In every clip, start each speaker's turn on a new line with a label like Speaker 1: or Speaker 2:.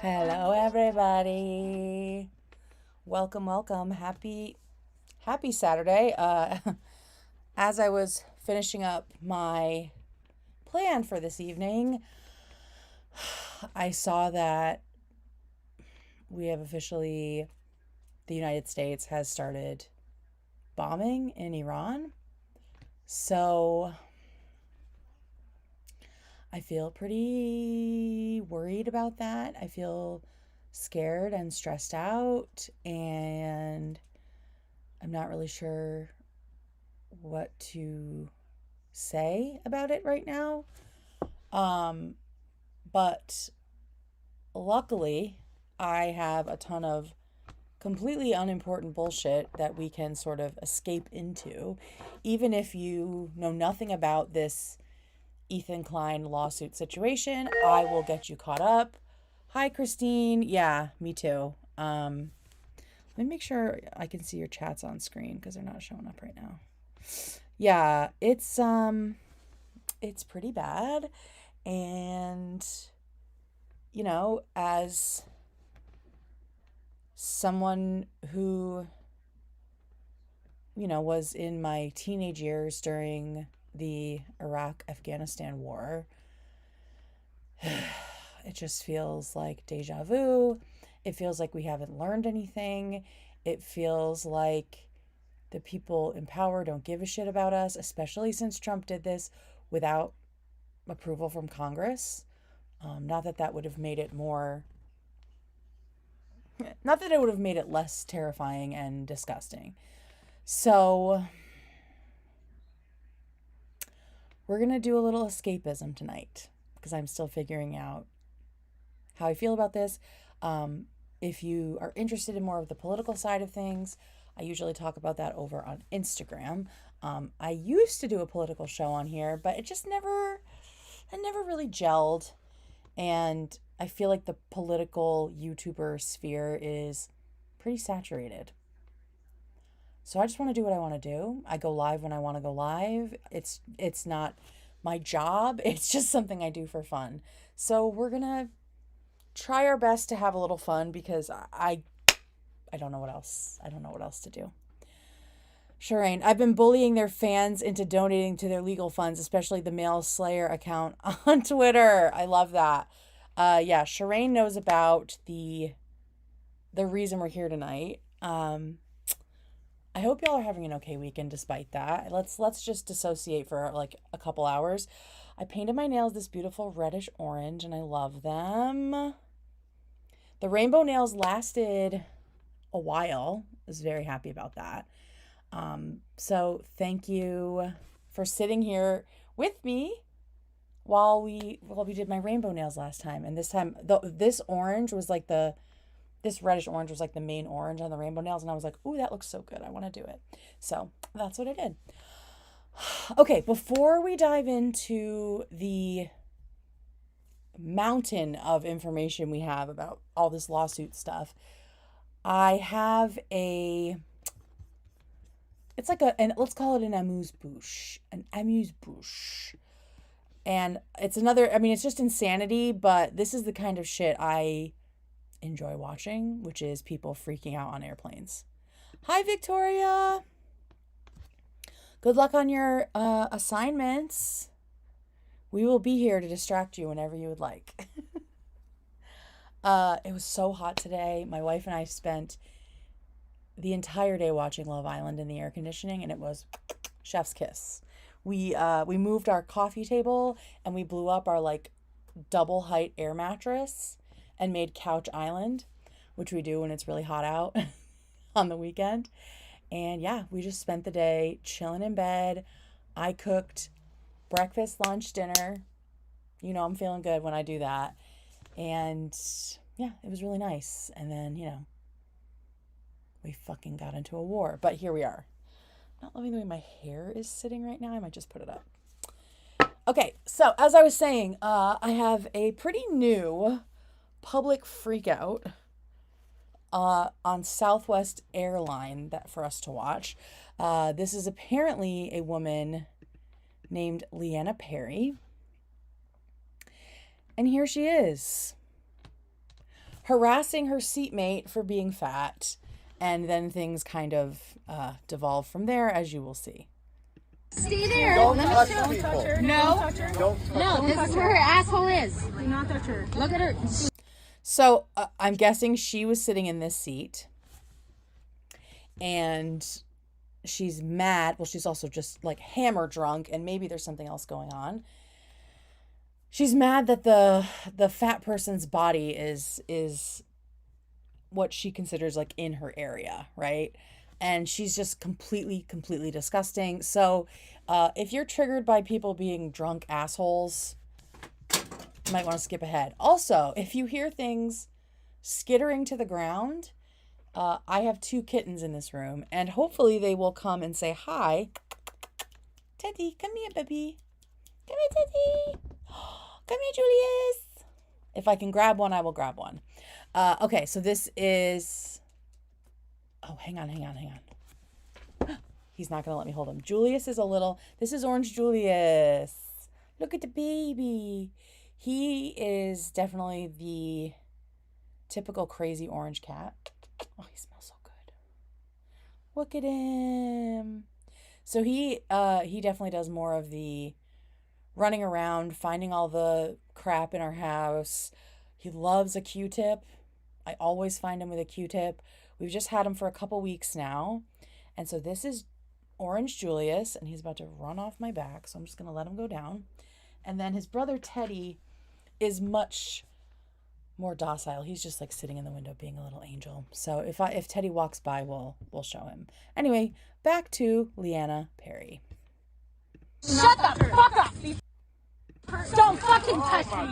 Speaker 1: Hello everybody. Welcome, welcome. Happy Saturday. As I was finishing up my plan for this evening, I saw that we have officially, the United States has started bombing in Iran. So I feel pretty worried about that. I feel scared and stressed out, and I'm not really sure what to say about it right now. But luckily, I have a ton of completely unimportant bullshit that we can sort of escape into. Even if you know nothing about this Ethan Klein lawsuit situation, I will get you caught up. Hi, Christine. Yeah, me too. Let me make sure I can see your chats on screen because they're not showing up right now. Yeah, it's pretty bad. And, you know, as someone who, you know, was in my teenage years during the Iraq-Afghanistan war, it just feels like deja vu. It feels like we haven't learned anything. It feels like the people in power don't give a shit about us, especially since Trump did this without approval from Congress. Not that that would have made it more Not that it would have made it less terrifying and disgusting. So we're going to do a little escapism tonight because I'm still figuring out how I feel about this. If you are interested in more of the political side of things, I usually talk about that over on Instagram. I used to do a political show on here, but it never really gelled. And I feel like the political YouTuber sphere is pretty saturated. So I just want to do what I want to do. I go live when I want to go live. It's not my job. It's just something I do for fun. So we're going to try our best to have a little fun because I don't know what else. I don't know what else to do. Shireen, I've been bullying their fans into donating to their legal funds, especially the Male Slayer account on Twitter. I love that. Yeah, Shireen knows about the reason we're here tonight. I hope y'all are having an okay weekend despite that. Let's just dissociate for like a couple hours. I painted my nails this beautiful reddish orange and I love them. The rainbow nails lasted a while. I was very happy about that. So thank you for sitting here with me while we did my rainbow nails last time. And this time, this reddish orange was like the main orange on the rainbow nails. And I was like, ooh, that looks so good. I want to do it. So that's what I did. Okay, before we dive into the mountain of information we have about all this lawsuit stuff, I have it's like let's call it an amuse-bouche. And it's it's just insanity, but this is the kind of shit I enjoy watching, which is people freaking out on airplanes. Hi, Victoria. Good luck on your assignments. We will be here to distract you whenever you would like. It was so hot today. My wife and I spent the entire day watching Love Island in the air conditioning, and it was chef's kiss. We moved our coffee table and we blew up our like double height air mattress and made Couch Island, which we do when it's really hot out on the weekend. And yeah, we just spent the day chilling in bed. I cooked breakfast, lunch, dinner. You know, I'm feeling good when I do that. And yeah, it was really nice. And then, we fucking got into a war. But here we are. Not loving the way my hair is sitting right now. I might just put it up. Okay, so as I was saying, I have a pretty new public freakout on Southwest Airline that for us to watch. This is apparently a woman named Leanna Perry. And here she is, harassing her seatmate for being fat. And then things kind of devolve from there, as you will see.
Speaker 2: Stay there.
Speaker 3: Don't touch people.
Speaker 2: No.
Speaker 3: Don't
Speaker 2: This is where her asshole is. Do not touch her. Look at her.
Speaker 1: So I'm guessing she was sitting in this seat. And she's mad. Well, she's also just like hammer drunk. And maybe there's something else going on. She's mad that the fat person's body is what she considers like in her area, right? And she's just completely disgusting. So if you're triggered by people being drunk assholes, you might want to skip ahead. Also, if you hear things skittering to the ground, I have 2 kittens in this room, and hopefully they will come and say hi. Teddy, come here, baby. Come here, Teddy. Come here, Julius. If I can grab one, I will grab one. Okay, so this is... Oh, hang on. He's not going to let me hold him. Julius is This is Orange Julius. Look at the baby. He is definitely the typical crazy orange cat. Oh, he smells so good. Look at him. So he definitely does more of the running around, finding all the crap in our house. He loves a Q-tip. I always find him with a Q-tip. We've just had him for a couple weeks now. And so this is Orange Julius, and he's about to run off my back, so I'm just going to let him go down. And then his brother Teddy is much more docile. He's just like sitting in the window being a little angel. So if Teddy walks by, we'll show him. Anyway, back to Leanna Perry.
Speaker 2: Shut the fuck up! Don't fucking touch me!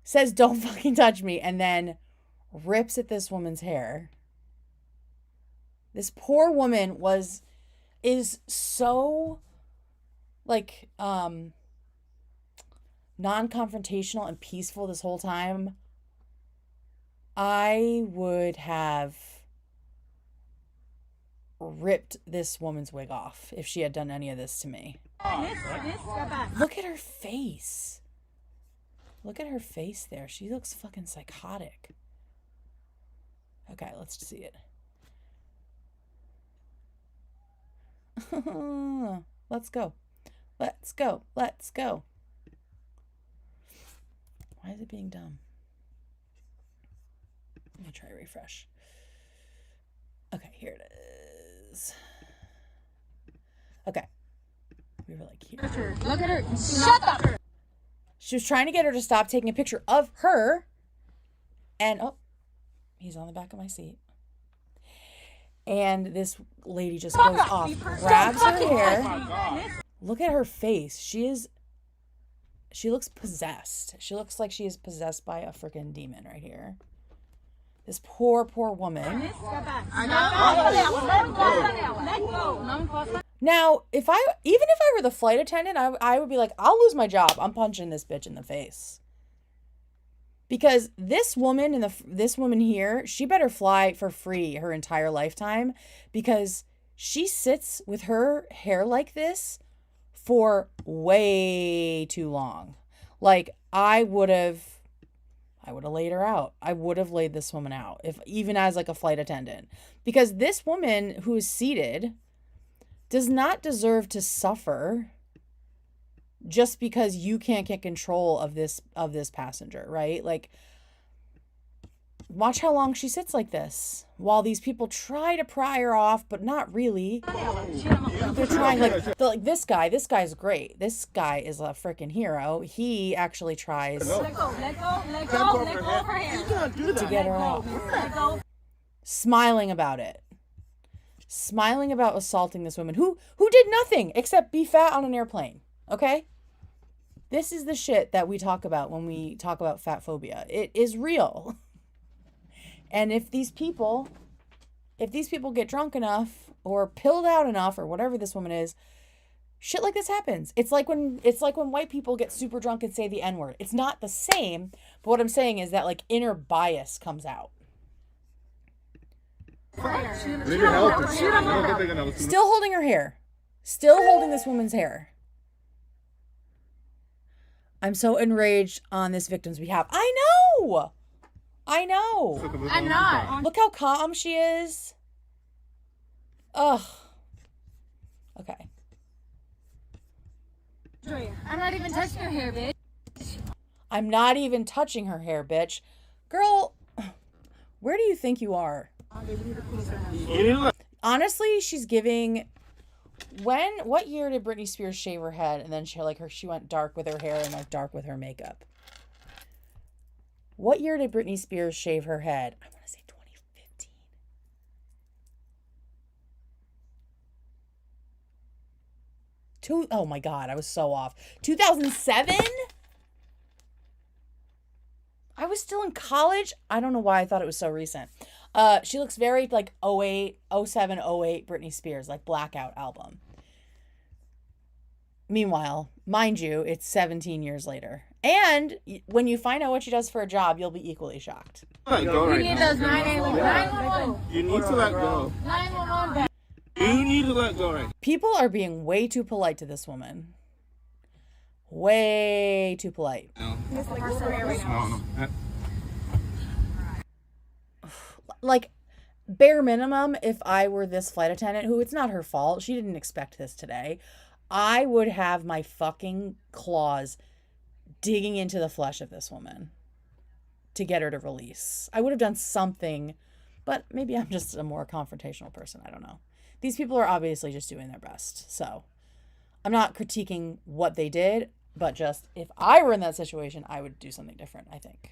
Speaker 1: Says don't fucking touch me, and then rips at this woman's hair. This poor woman is so like non-confrontational and peaceful this whole time. I would have ripped this woman's wig off if she had done any of this to me. Look at her face. Look at her face there. She looks fucking psychotic. Okay, let's see it. Let's go. Let's go. Let's go. Why is it being dumb? Let me try refresh. Okay, here it is. Okay. We were like here.
Speaker 2: Look at her. Shut up!
Speaker 1: She was trying to get her to stop taking a picture of her. And, oh, he's on the back of my seat. And this lady just goes off, grabs her hair. Look at her face. She looks possessed. She looks like she is possessed by a freaking demon right here. This poor, poor woman. Now, even if I were the flight attendant, I would be like, I'll lose my job. I'm punching this bitch in the face. Because this woman this woman here, she better fly for free her entire lifetime, because she sits with her hair like this for way too long. Like, I would have laid her out. I would have laid this woman out, even as like a flight attendant, because this woman who is seated does not deserve to suffer just because you can't get control of this passenger, right? Like, watch how long she sits like this while these people try to pry her off, but not really. They're trying, like this guy's great. This guy is a freaking hero. He actually tries
Speaker 2: Let go of her hair.
Speaker 1: to get her off. Smiling about it. Smiling about assaulting this woman who did nothing except be fat on an airplane. Okay? This is the shit that we talk about when we talk about fat phobia. It is real. And if these people get drunk enough or pilled out enough or whatever this woman is, shit like this happens. It's like when white people get super drunk and say the N-word. It's not the same, but what I'm saying is that like inner bias comes out. Still holding her hair. Still holding this woman's hair. I'm so enraged on this victim's behalf. I know.
Speaker 2: I'm not.
Speaker 1: Look how calm she is. Ugh. Okay.
Speaker 2: I'm not even touching her hair, bitch.
Speaker 1: I'm not even touching her hair, bitch. Girl, where do you think you are? Honestly, she's giving... What year did Britney Spears shave her head and then she went dark with her hair and like dark with her makeup? What year did Britney Spears shave her head? I want to say 2015. Oh my God, I was so off. 2007? I was still in college. I don't know why I thought it was so recent. She looks very like 08, 07, 08 Britney Spears, like Blackout album. Meanwhile, mind you, it's 17 years later. And when you find out what she does for a job, you'll be equally shocked.
Speaker 2: You need those 911.
Speaker 3: You need to let go.
Speaker 2: 911.
Speaker 3: You need to let go right.
Speaker 1: People are being way too polite to this woman. Way too polite.
Speaker 3: No.
Speaker 1: Like, bare minimum, if I were this flight attendant, who it's not her fault, she didn't expect this today, I would have my fucking claws digging into the flesh of this woman to get her to release. I would have done something, but maybe I'm just a more confrontational person. I don't know. These people are obviously just doing their best. So I'm not critiquing what they did, but just if I were in that situation, I would do something different, I think.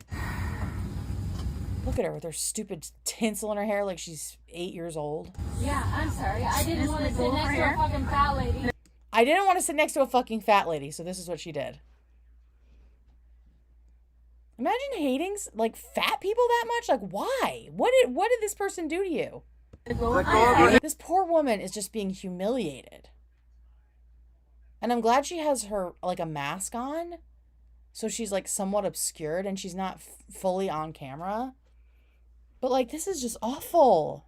Speaker 1: Look at her with her stupid tinsel in her hair like she's 8 years old.
Speaker 2: Yeah, I'm sorry. I didn't want to sit next to a fucking fat lady.
Speaker 1: I didn't want to sit next to a fucking fat lady, so this is what she did. Imagine hating like fat people that much. Like, why? What did this person do to you? This poor woman is just being humiliated. And I'm glad she has her like a mask on, so she's like somewhat obscured and she's not fully on camera. But like, this is just awful.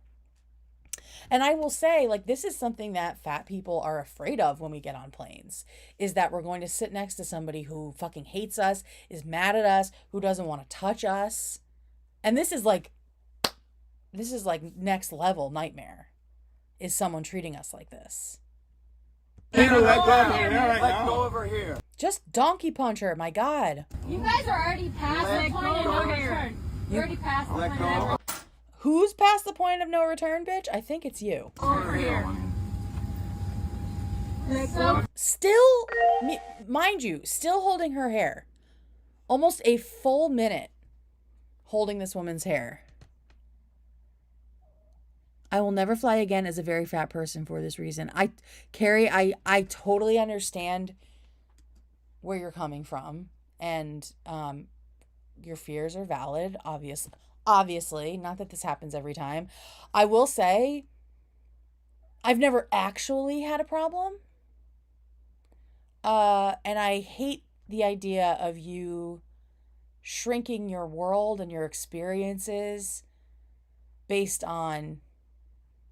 Speaker 1: And I will say, like, this is something that fat people are afraid of when we get on planes, is that we're going to sit next to somebody who fucking hates us, is mad at us, who doesn't want to touch us. And this is like next level nightmare, is someone treating us like this.
Speaker 3: Let go over here.
Speaker 1: Just donkey punch her, my God.
Speaker 2: You guys are already past the point of no return. You're already past the point of no return.
Speaker 1: Who's past the point of no return, bitch? I think it's you.
Speaker 2: Over here.
Speaker 1: Still, mind you, still holding her hair. Almost a full minute holding this woman's hair. I will never fly again as a very fat person for this reason. Carrie, I totally understand where you're coming from. And your fears are valid, obviously. Not that this happens every time. I will say, I've never actually had a problem. And I hate the idea of you shrinking your world and your experiences based on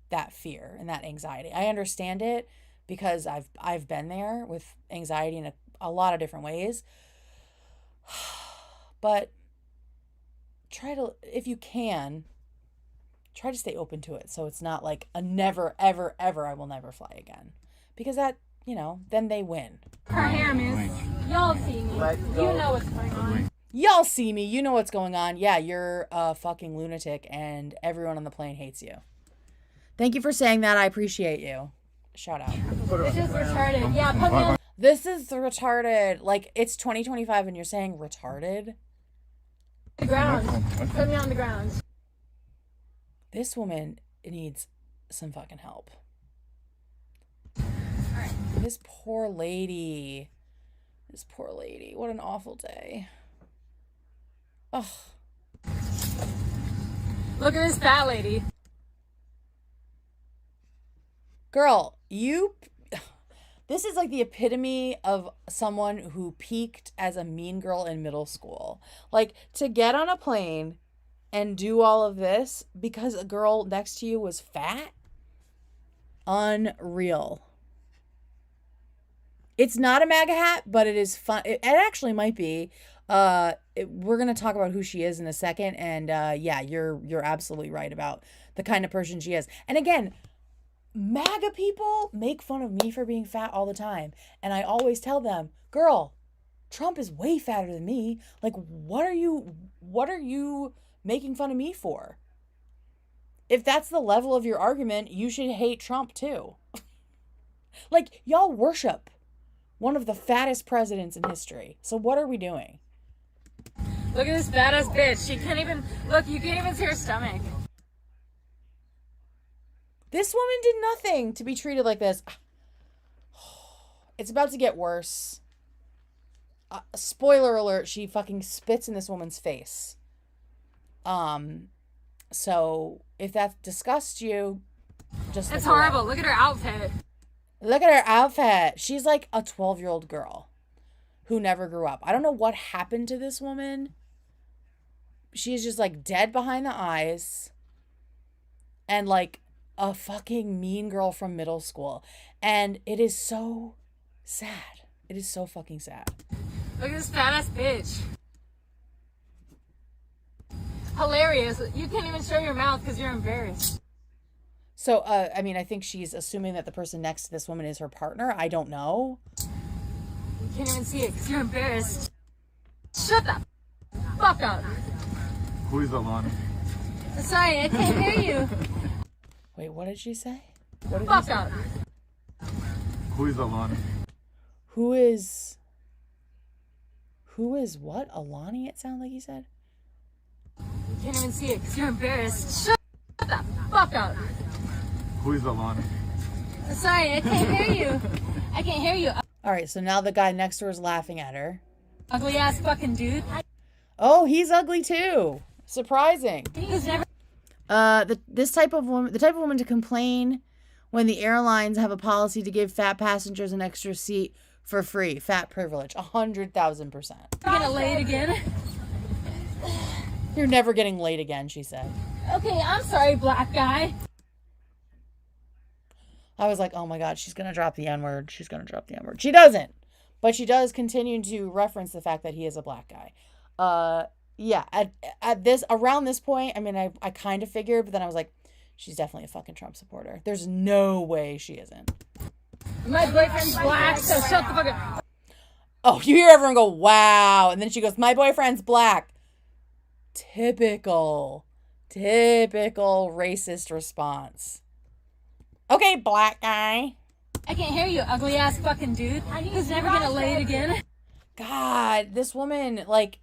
Speaker 1: that fear and that anxiety. I understand it because I've been there with anxiety in a lot of different ways. But try to, if you can, try to stay open to it, so it's not like a never, ever, ever, I will never fly again. Because that, then they win.
Speaker 2: Her hair, miss. Y'all see me. You know what's going on.
Speaker 1: Y'all see me. You know what's going on. Yeah, you're a fucking lunatic and everyone on the plane hates you. Thank you for saying that. I appreciate you. Shout out.
Speaker 2: This is retarded. Yeah, put me on.
Speaker 1: This is retarded. Like, it's 2025 and you're saying retarded?
Speaker 2: The ground. Put me on the ground.
Speaker 1: This woman needs some fucking help.
Speaker 2: Alright.
Speaker 1: This poor lady. What an awful day. Ugh.
Speaker 2: Look at this fat lady.
Speaker 1: Girl, this is like the epitome of someone who peaked as a mean girl in middle school. Like, to get on a plane and do all of this because a girl next to you was fat? Unreal. It's not a MAGA hat, but it is fun. It actually might be. We're going to talk about who she is in a second. And yeah, you're absolutely right about the kind of person she is. And again, MAGA people make fun of me for being fat all the time. And I always tell them, girl, Trump is way fatter than me. Like, what are you making fun of me for? If that's the level of your argument, you should hate Trump too. Like, y'all worship one of the fattest presidents in history. So what are we doing?
Speaker 2: Look at this badass bitch. She can't even, look, you can't even see her stomach.
Speaker 1: This woman did nothing to be treated like this. It's about to get worse. Spoiler alert, she fucking spits in this woman's face. So if that disgusts you, just
Speaker 2: It's horrible. Away. Look at her outfit.
Speaker 1: Look at her outfit. She's like a 12-year-old girl who never grew up. I don't know what happened to this woman. She's just like dead behind the eyes. And like a fucking mean girl from middle school. And it is so sad. It is so fucking sad.
Speaker 2: Look at this fat-ass bitch. Hilarious. You can't even show your mouth because you're embarrassed.
Speaker 1: So, I mean, I think she's assuming that the person next to this woman is her partner. I don't know.
Speaker 2: You can't even see it because you're embarrassed. Shut the fuck up.
Speaker 3: Who is Alana?
Speaker 2: Sorry, I can't hear you.
Speaker 1: Wait, what did she say? What did
Speaker 2: fuck up.
Speaker 3: Who is Alana?
Speaker 1: Who is what? Alani, it sounded like he said?
Speaker 2: You can't even see it because you're embarrassed. Shut the fuck up.
Speaker 3: Who is that, Lonnie?
Speaker 2: Sorry, I can't hear you. I can't hear you.
Speaker 1: All right, so now the guy next door is laughing at her.
Speaker 2: Ugly ass fucking dude.
Speaker 1: Oh, he's ugly too. Surprising.
Speaker 2: He's never.
Speaker 1: The type of woman to complain when the airlines have a policy to give fat passengers an extra seat for free. Fat privilege, 100,000%.
Speaker 2: Gonna lay it again.
Speaker 1: You're never getting laid again, she said.
Speaker 2: Okay, I'm sorry, black guy.
Speaker 1: I was like, oh my God, she's going to drop the N-word. She's going to drop the N-word. She doesn't. But she does continue to reference the fact that he is a black guy. Yeah, around this point, I mean, I kind of figured, but then I was like, she's definitely a fucking Trump supporter. There's no way she isn't.
Speaker 2: My boyfriend's black, so shut the fuck up.
Speaker 1: Oh, you hear everyone go, wow. And then she goes, my boyfriend's black. Typical racist response. Okay, black guy.
Speaker 2: I can't hear you, ugly ass fucking dude. Who's never gonna lay it again?
Speaker 1: God, this woman, like,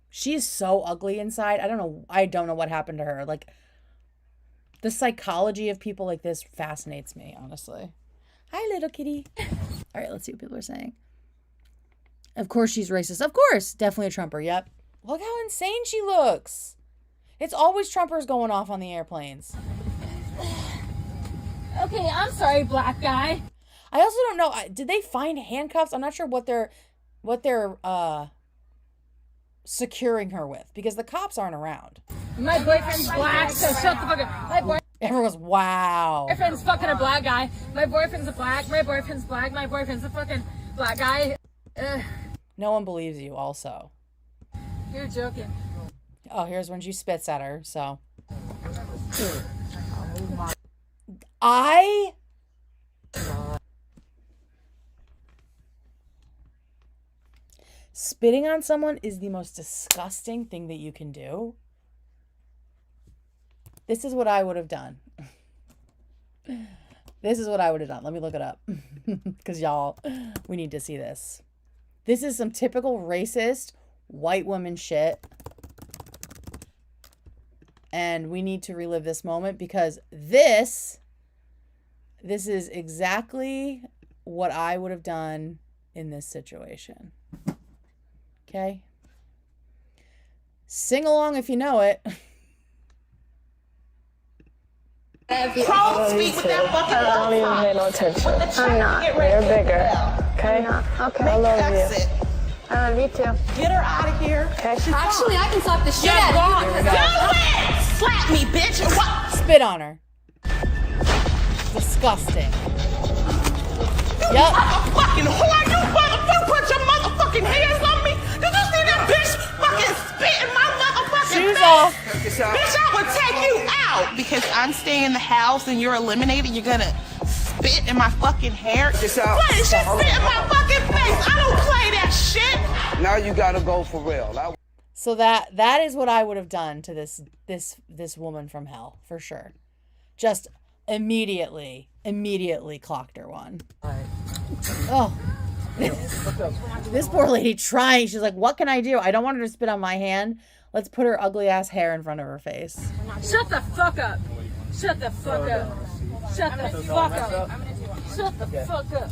Speaker 1: she's so ugly inside. I don't know what happened to her. Like, the psychology of people like this fascinates me, honestly. Hi, little kitty. All right, let's see what people are saying. Of course she's racist. Of course. Definitely a Trumper. Yep. Look how insane she looks. It's always Trumpers going off on the airplanes.
Speaker 2: Okay, I'm sorry, black guy.
Speaker 1: I also don't know. Did they find handcuffs? I'm not sure what they're securing her with, because the cops aren't around.
Speaker 2: My boyfriend's black, so shut the fuck up.
Speaker 1: Everyone goes, wow.
Speaker 2: My boyfriend's fucking a black guy. My boyfriend's a black. My boyfriend's black. My boyfriend's a fucking black guy.
Speaker 1: No one believes you, also.
Speaker 2: You're joking.
Speaker 1: Oh, here's when she spits at her, so. Spitting on someone is the most disgusting thing that you can do. This is what I would have done. This is what I would have done. Let me look it up. Because y'all, we need to see this. This is some typical racist white woman shit. And we need to relive this moment, because this is exactly what I would have done in this situation. Okay? Sing along if you know it.
Speaker 4: Crow speak with that fucking
Speaker 5: I don't even pay no attention. I'm not. You're bigger. Okay? I'm not. Okay. I love you. I love you too.
Speaker 4: Get her out of here.
Speaker 5: Okay?
Speaker 2: Actually, I can slap the shit out of you.
Speaker 4: Do it! Slap me, bitch. What?
Speaker 1: Spit on her. Disgusting.
Speaker 4: You
Speaker 1: Yep.
Speaker 4: motherfucking whore. You motherfucker put your motherfucking hands on me. Did you see that bitch fucking spit in my motherfucking
Speaker 1: Shoes
Speaker 4: face?
Speaker 1: off.
Speaker 4: Bitch, I would take you out. Because I'm staying in the house and you're eliminated, you're gonna spit in my fucking hair. What? She spit in my fucking face. I don't play that shit.
Speaker 6: Now you gotta go for real.
Speaker 1: So that is what I would have done to this woman from hell, for sure. Just immediately clocked her one. Oh. This poor lady trying. She's like, what can I do? I don't want her to spit on my hand. Let's put her ugly ass hair in front of her face.
Speaker 2: Shut the fuck up. Shut the fuck up. Shut the fuck up. Shut the fuck up.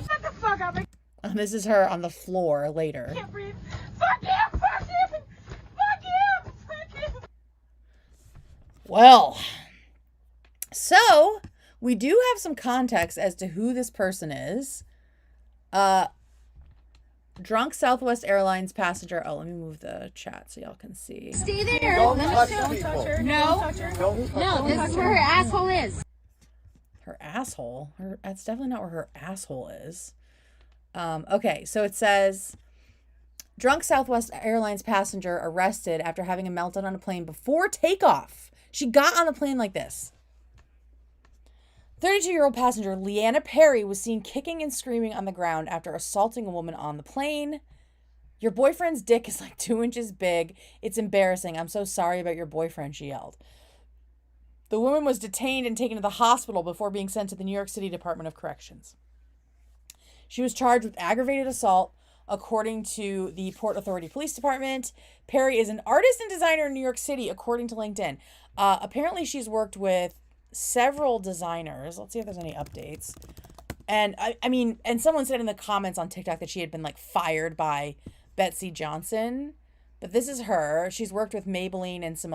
Speaker 2: Shut the fuck up.
Speaker 1: And this is her on the floor later.
Speaker 2: I can't breathe. Fuck you. Fuck you. Fuck you. Fuck you.
Speaker 1: Well, so we do have some context as to who this person is. Drunk Southwest Airlines passenger. Oh, let me move the chat so y'all can see.
Speaker 2: Stay there.
Speaker 3: Don't touch people.
Speaker 2: No. No, this is where her asshole is.
Speaker 1: Her asshole? That's definitely not where her asshole is. Okay, so it says, drunk Southwest Airlines passenger arrested after having a meltdown on a plane before takeoff. She got on the plane like this. 32-year-old passenger Leanna Perry was seen kicking and screaming on the ground after assaulting a woman on the plane. Your boyfriend's dick is like 2 inches big. It's embarrassing. I'm so sorry about your boyfriend, she yelled. The woman was detained and taken to the hospital before being sent to the New York City Department of Corrections. She was charged with aggravated assault according to the Port Authority Police Department. Perry is an artist and designer in New York City, according to LinkedIn. Apparently, she's worked with several designers. Let's see if there's any updates. And I mean, and someone said in the comments on TikTok that she had been like fired by Betsy Johnson, but this is her. She's worked with Maybelline and some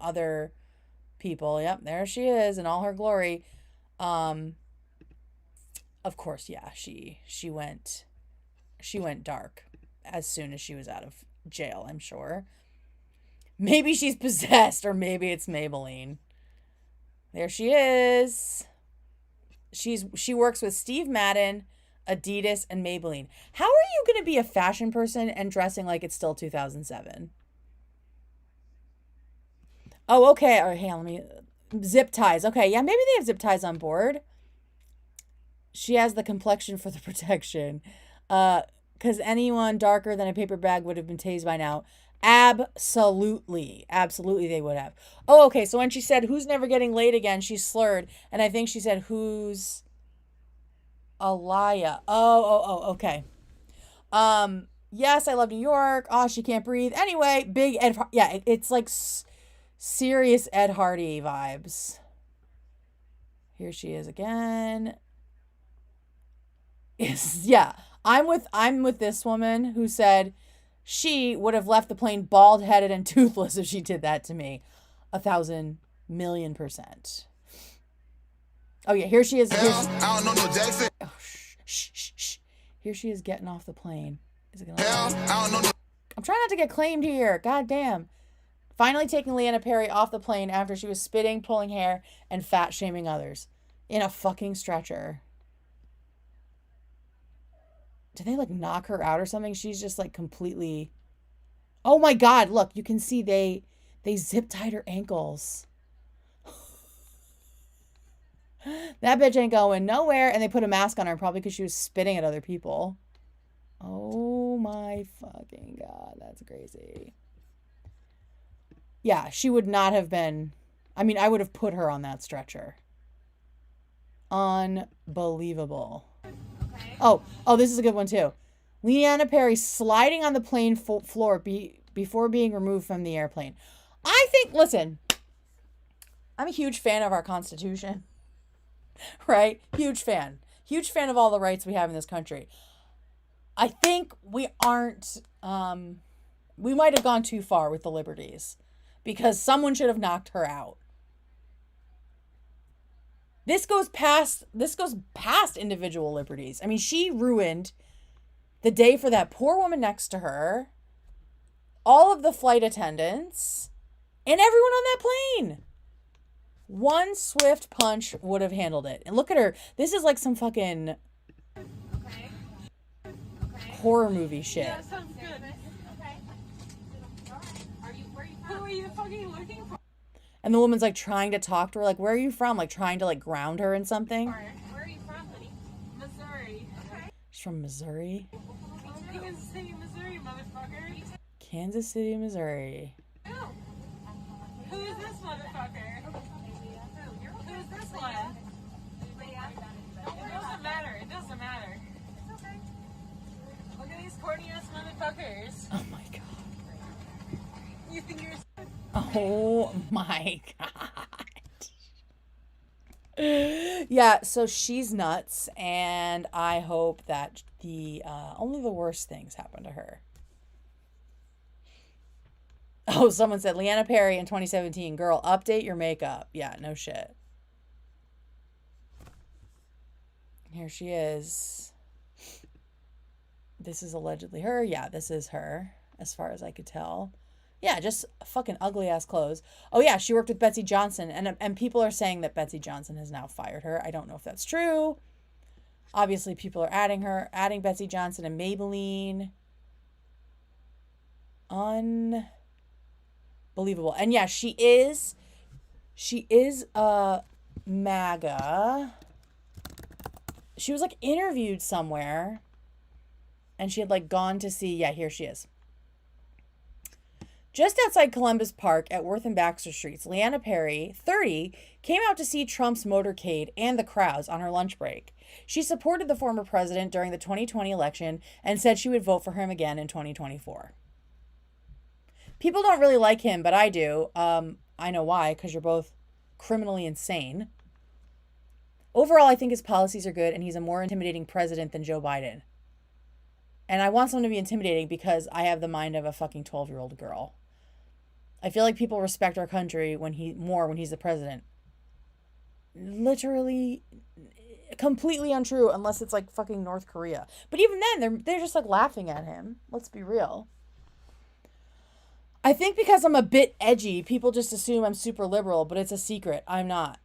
Speaker 1: other people. Yep, there she is in all her glory. Of course, yeah, she went dark as soon as she was out of jail, I'm sure. Maybe she's possessed, or maybe it's Maybelline. There she is. She works with Steve Madden, Adidas, and Maybelline. How are you going to be a fashion person and dressing like it's still 2007? Oh, okay. All right, hey, let me... Zip ties. Okay, yeah, maybe they have zip ties on board. She has the complexion for the protection. Because anyone darker than a paper bag would have been tased by now. Absolutely. Absolutely they would have. Oh, okay. So when she said, who's never getting laid again, she slurred. And I think she said, who's Alaya? Oh, okay. Yes, I love New York. Oh, she can't breathe. Anyway, big Ed. Yeah, it's like serious Ed Hardy vibes. Here she is again. Yeah, I'm with this woman who said she would have left the plane bald-headed and toothless if she did that to me. 1,000,000,000%. Oh yeah, here she is. Oh, shh. Here she is getting off the plane. Is it gonna? I'm trying not to get claimed here. God damn. Finally taking Leanna Perry off the plane after she was spitting, pulling hair, and fat shaming others in a fucking stretcher. Did they like knock her out or something? She's just like completely... Oh my God, look, you can see they zip tied her ankles. That bitch ain't going nowhere. And they put a mask on her probably because she was spitting at other people. Oh my fucking God, that's crazy. Yeah, she would not have been... I mean, I would have put her on that stretcher. Unbelievable. Oh, this is a good one too. Leanna Perry sliding on the plane floor before being removed from the airplane. I think, listen, I'm a huge fan of our Constitution, right? Huge fan of all the rights we have in this country. I think we aren't, we might have gone too far with the liberties because someone should have knocked her out. This goes past individual liberties. I mean, she ruined the day for that poor woman next to her, all of the flight attendants, and everyone on that plane. One swift punch would have handled it. And look at her. This is like some fucking horror movie shit.
Speaker 2: Yeah, sounds good. Who are you fucking looking for?
Speaker 1: And the woman's like trying to talk to her, like, where are you from? Like trying to like ground her in something.
Speaker 2: Where are you from, honey? Missouri. Okay.
Speaker 1: She's from Missouri.
Speaker 2: Kansas City, Missouri, motherfucker.
Speaker 1: Kansas City, Missouri.
Speaker 2: Who is this motherfucker? Who is this one? It doesn't matter. It's okay. Look at these corny ass motherfuckers.
Speaker 1: Oh my God.
Speaker 2: You think you're...
Speaker 1: Oh my God. Yeah, so she's nuts, and I hope that only the worst things happen to her. Oh, someone said Leanna Perry in 2017, girl, update your makeup. Yeah, no shit. Here she is. This is allegedly her. Yeah, this is her, as far as I could tell. Yeah, just fucking ugly ass clothes. Oh yeah, she worked with Betsy Johnson, and people are saying that Betsy Johnson has now fired her. I don't know if that's true. Obviously, people are adding Betsy Johnson and Maybelline. Unbelievable. And yeah, she is MAGA. She was like interviewed somewhere, and she had like gone to see, yeah, here she is. Just outside Columbus Park at Worth and Baxter Streets, Leanna Perry, 30, came out to see Trump's motorcade and the crowds on her lunch break. She supported the former president during the 2020 election and said she would vote for him again in 2024. People don't really like him, but I do. I know why, because you're both criminally insane. Overall, I think his policies are good, and he's a more intimidating president than Joe Biden. And I want someone to be intimidating because I have the mind of a fucking 12-year-old girl. I feel like people respect our country when he's the president. Literally, completely untrue unless it's like fucking North Korea. But even then, they're just like laughing at him. Let's be real. I think because I'm a bit edgy, people just assume I'm super liberal, but it's a secret. I'm not.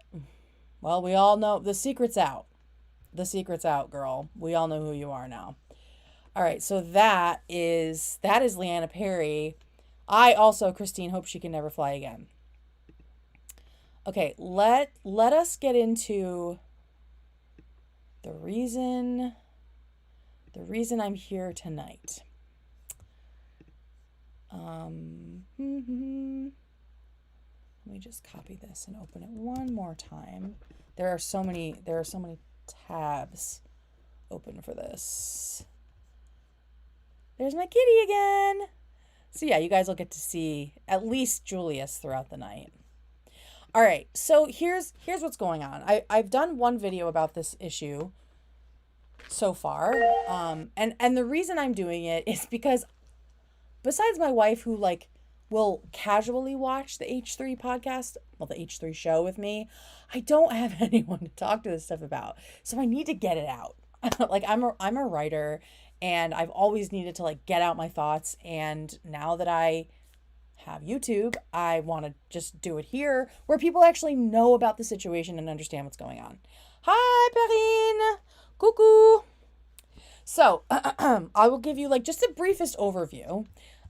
Speaker 1: Well, we all know the secret's out. The secret's out, girl. We all know who you are now. All right, so that is Leanna Perry. I also, Christine, hope she can never fly again. Okay, let us get into the reason I'm here tonight. Let me just copy this and open it one more time. There are so many tabs open for this. There's my kitty again. So yeah, you guys will get to see at least Julius throughout the night. All right, so here's what's going on. I've done one video about this issue so far, and the reason I'm doing it is because besides my wife, who like will casually watch the H3 podcast, well, the H3 show with me, I don't have anyone to talk to this stuff about. So I need to get it out. Like I'm a writer, and I've always needed to like get out my thoughts. And now that I have YouTube, I want to just do it here where people actually know about the situation and understand what's going on. Hi, Perrine. Coucou. So I will give you like just the briefest overview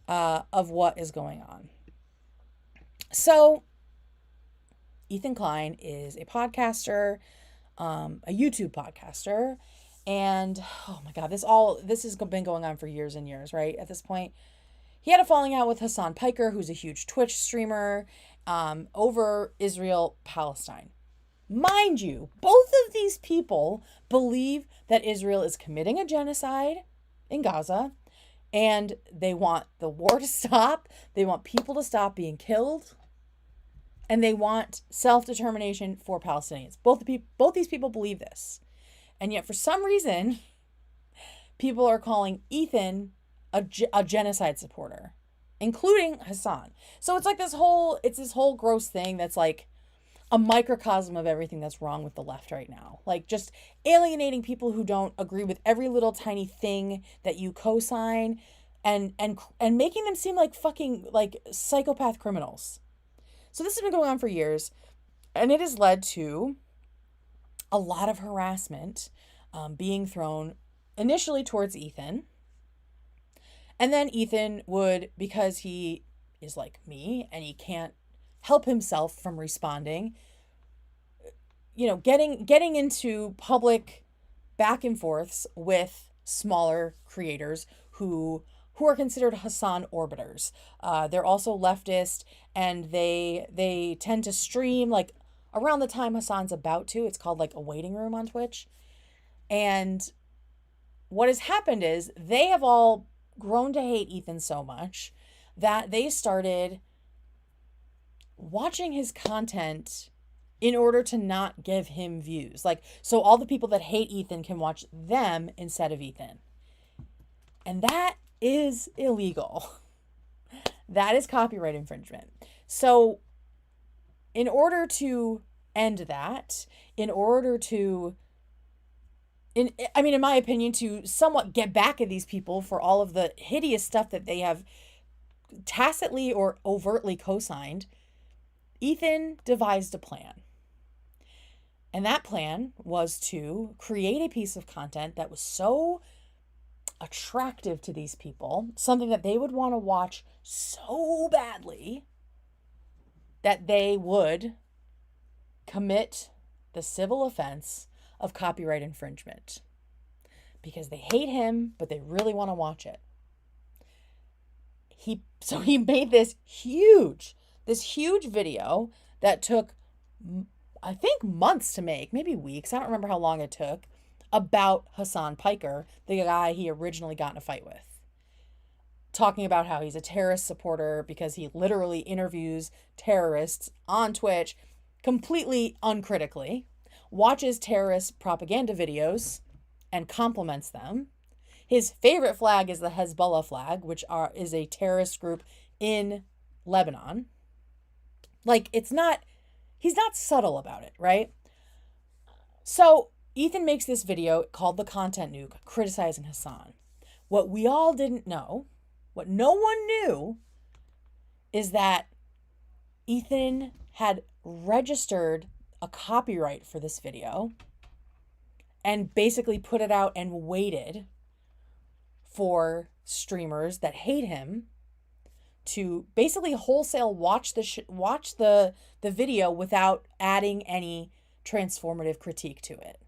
Speaker 1: of what is going on. So Ethan Klein is a podcaster, a YouTube podcaster, and oh my God, this has been going on for years and years, right? At this point, he had a falling out with Hassan Piker, who's a huge Twitch streamer, over Israel-Palestine. Mind you, both of these people believe that Israel is committing a genocide in Gaza, and they want the war to stop. They want people to stop being killed, and they want self-determination for Palestinians. Both these people believe this. And yet, for some reason, people are calling Ethan a genocide supporter, including Hassan. So it's like this whole gross thing that's like a microcosm of everything that's wrong with the left right now. Like just alienating people who don't agree with every little tiny thing that you co-sign, and making them seem like fucking like psychopath criminals. So this has been going on for years, and it has led to a lot of harassment being thrown initially towards Ethan. And then Ethan would, because he is like me and he can't help himself from responding, getting into public back and forths with smaller creators who are considered Hassan orbiters. They're also leftist, and they tend to stream like around the time Hassan's about to. It's called like a waiting room on Twitch. And what has happened is they have all grown to hate Ethan so much that they started watching his content in order to not give him views. Like, so all the people that hate Ethan can watch them instead of Ethan. And that is illegal. That is copyright infringement. So in order to end that, in my opinion, to somewhat get back at these people for all of the hideous stuff that they have tacitly or overtly co-signed, Ethan devised a plan. And that plan was to create a piece of content that was so attractive to these people, something that they would want to watch so badly, that they would commit the civil offense of copyright infringement. Because they hate him, but they really want to watch it. he made this huge video that took, I think, months to make, maybe weeks. I don't remember how long it took, about Hassan Piker, the guy he originally got in a fight with. Talking about how he's a terrorist supporter because he literally interviews terrorists on Twitch completely uncritically, watches terrorist propaganda videos and compliments them. His favorite flag is the Hezbollah flag, which is a terrorist group in Lebanon. Like, he's not subtle about it, right? So Ethan makes this video called The Content Nuke, criticizing Hassan. What we all didn't know, what no one knew, is that Ethan had registered a copyright for this video and basically put it out and waited for streamers that hate him to basically wholesale watch the video without adding any transformative critique to it.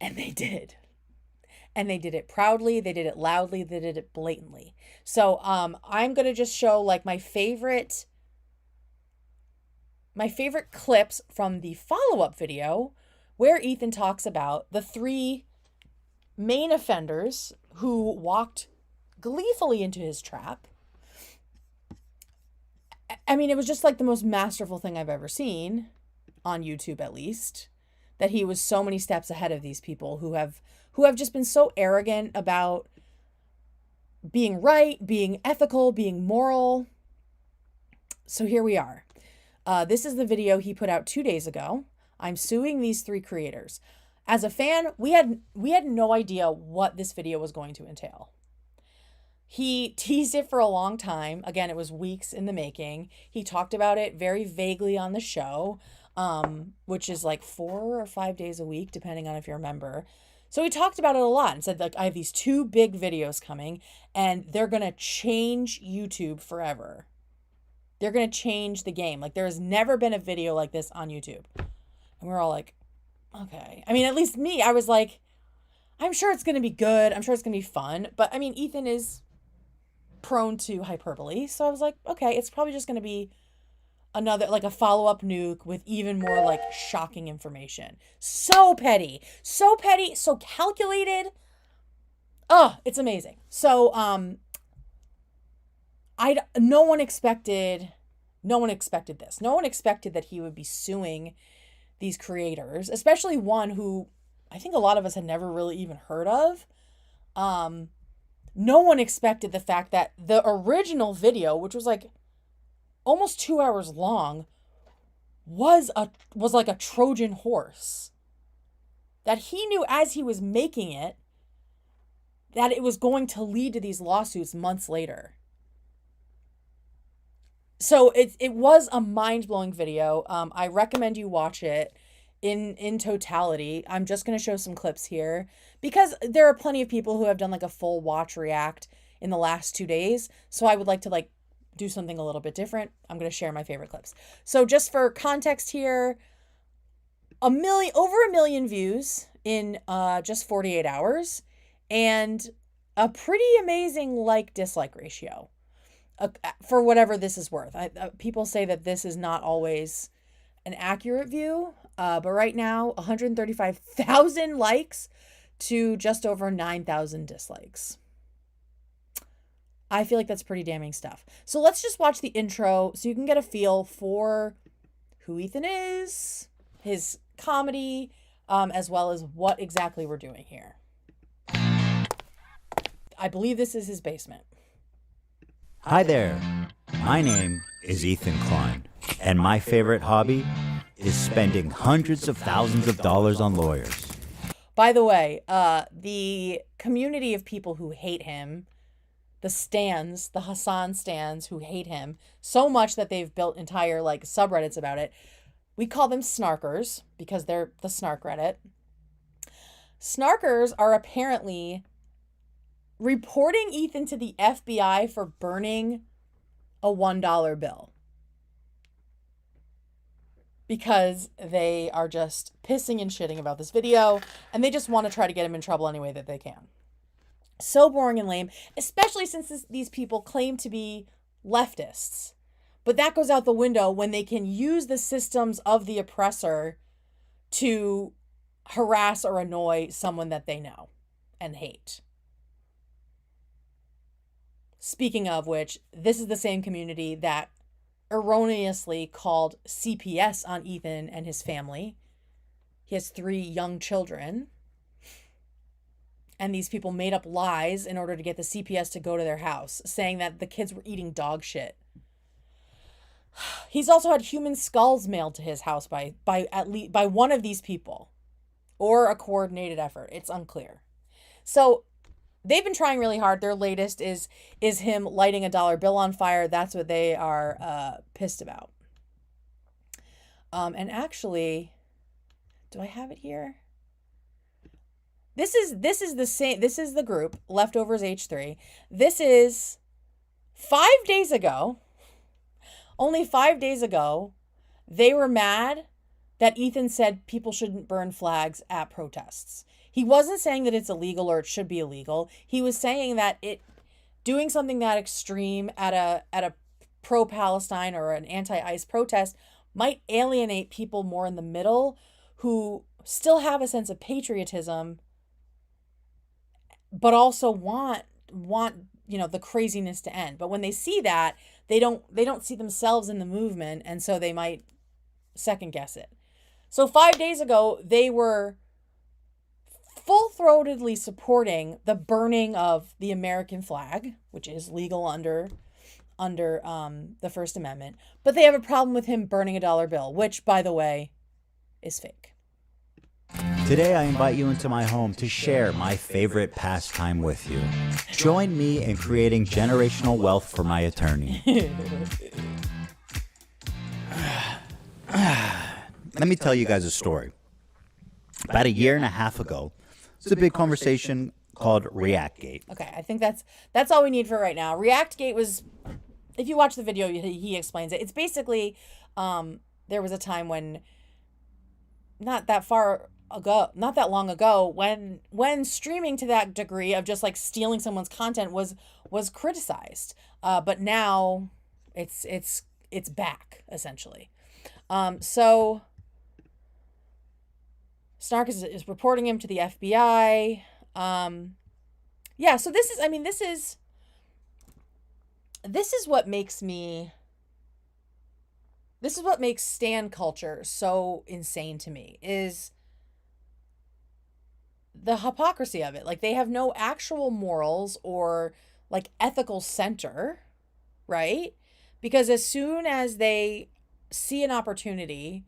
Speaker 1: And they did. And they did it proudly, they did it loudly, they did it blatantly. So I'm going to just show like my favorite clips from the follow-up video where Ethan talks about the 3 main offenders who walked gleefully into his trap. I mean, it was just like the most masterful thing I've ever seen, on YouTube at least, that he was so many steps ahead of these people who have just been so arrogant about being right, being ethical, being moral. So here we are. This is the video he put out 2 days ago. I'm suing these 3 creators. As a fan, we had no idea what this video was going to entail. He teased it for a long time. Again, it was weeks in the making. He talked about it very vaguely on the show, which is like 4 or 5 days a week, depending on if you're a member. So he talked about it a lot and said, like, I have these 2 big videos coming and they're going to change YouTube forever. They're going to change the game. Like, there has never been a video like this on YouTube. And we're all like, okay. I mean, at least me, I was like, I'm sure it's going to be good. I'm sure it's going to be fun. But I mean, Ethan is prone to hyperbole. So I was like, okay, it's probably just going to be another, like a follow-up nuke with even more like shocking information. So petty, so calculated. Oh, it's amazing. So, no one expected this. No one expected that he would be suing these creators, especially one who I think a lot of us had never really even heard of. No one expected the fact that the original video, which was like almost 2 hours long, was like a Trojan horse. That he knew as he was making it that it was going to lead to these lawsuits months later. So it was a mind-blowing video. I recommend you watch it in totality. I'm just going to show some clips here because there are plenty of people who have done like a full watch react in the last 2 days. So I would like to like do something a little bit different. I'm going to share my favorite clips. So just for context here, over 1 million views in just 48 hours and a pretty amazing like-dislike ratio. For whatever this is worth. People say that this is not always an accurate view, but right now 135,000 likes to just over 9,000 dislikes. I feel like that's pretty damning stuff. So let's just watch the intro so you can get a feel for who Ethan is, his comedy, as well as what exactly we're doing here. I believe this is his basement.
Speaker 7: Hi there, my name is Ethan Klein, and my favorite hobby is spending hundreds of thousands of dollars on lawyers.
Speaker 1: By the way, the community of people who hate him, the Hassan stans who hate him so much that they've built entire like subreddits about it, we call them snarkers because they're the snark Reddit. Snarkers are apparently reporting Ethan to the FBI for burning a $1 bill because they are just pissing and shitting about this video and they just want to try to get him in trouble any way that they can. So boring and lame, especially since these people claim to be leftists. But that goes out the window when they can use the systems of the oppressor to harass or annoy someone that they know and hate. Speaking of which, this is the same community that erroneously called CPS on Ethan and his family. He has 3 young children. And these people made up lies in order to get the CPS to go to their house, saying that the kids were eating dog shit. He's also had human skulls mailed to his house by one of these people, or a coordinated effort. It's unclear. So they've been trying really hard. Their latest is him lighting a dollar bill on fire. That's what they are pissed about. And actually, do I have it here? This is the same. This is the group, Leftovers H3. This is 5 days ago. Only 5 days ago, they were mad that Ethan said people shouldn't burn flags at protests. He wasn't saying that it's illegal or it should be illegal. He was saying that doing something that extreme at a pro-Palestine or an anti-ICE protest might alienate people more in the middle who still have a sense of patriotism, but also want the craziness to end. But when they see that, they don't see themselves in the movement, and so they might second guess it. So 5 days ago, they were full-throatedly supporting the burning of the American flag, which is legal under the First Amendment, but they have a problem with him burning a dollar bill, which, by the way, is fake.
Speaker 7: Today I invite you into my home to share my favorite pastime with you. Join me in creating generational wealth for my attorney. Let me tell you guys a story. About a year and a half ago, it's a big conversation called ReactGate.
Speaker 1: Okay, I think that's all we need for right now. ReactGate was, if you watch the video, he explains it. It's basically, there was a time when, not that long ago, when streaming to that degree of just like stealing someone's content was criticized. But now it's back, essentially. So Snark is reporting him to the FBI. Yeah, so this is what makes stan culture so insane to me, is the hypocrisy of it. Like, they have no actual morals or like ethical center, right? Because as soon as they see an opportunity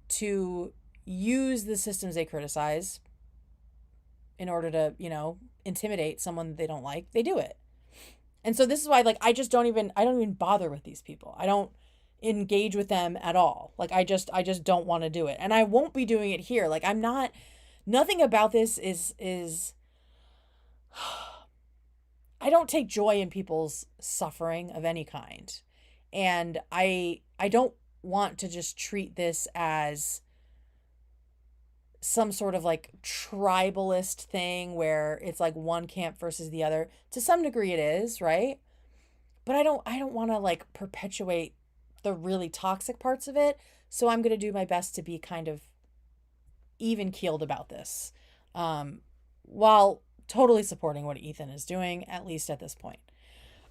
Speaker 1: to use the systems they criticize in order to, intimidate someone that they don't like, they do it. And so this is why, like, I don't even bother with these people. I don't engage with them at all. Like, I just don't want to do it. And I won't be doing it here. Like, nothing about this is I don't take joy in people's suffering of any kind. And I don't want to just treat this as some sort of like tribalist thing where it's like one camp versus the other. To some degree it is, right? But I don't want to like perpetuate the really toxic parts of it. So I'm going to do my best to be kind of even keeled about this, while totally supporting what Ethan is doing, at least at this point.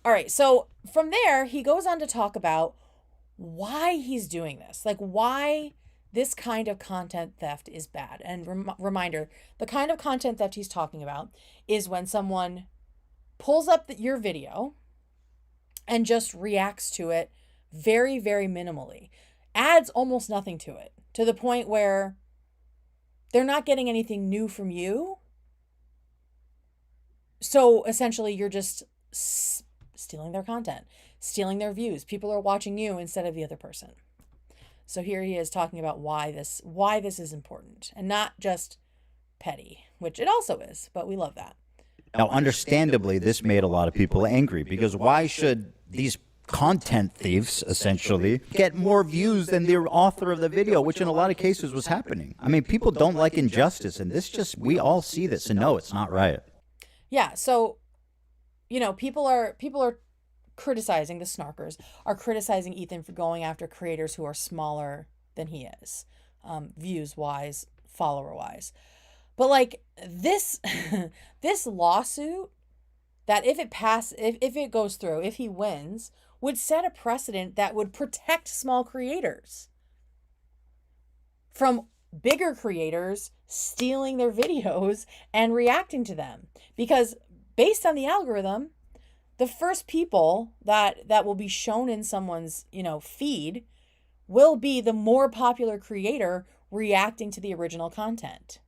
Speaker 1: All right. So from there, he goes on to talk about why he's doing this, like why this kind of content theft is bad. And reminder, the kind of content theft he's talking about is when someone pulls up your video and just reacts to it very, very minimally, adds almost nothing to it, to the point where they're not getting anything new from you. So essentially, you're just stealing their content, stealing their views. People are watching you instead of the other person. So here he is talking about why this is important, and not just petty, which it also is, but we love that.
Speaker 7: Now, understandably, this made a lot of people angry, because why should these content thieves essentially get more views than the author of the video, which in a lot of cases was happening? I mean, people don't like injustice, and we all see this and know it's not right.
Speaker 1: Yeah, so people are criticizing, the snarkers are criticizing Ethan for going after creators who are smaller than he is, views wise, follower wise. But like this this lawsuit, that if it goes through, if he wins, would set a precedent that would protect small creators from bigger creators stealing their videos and reacting to them. Because based on the algorithm, the first people that will be shown in someone's, feed will be the more popular creator reacting to the original content.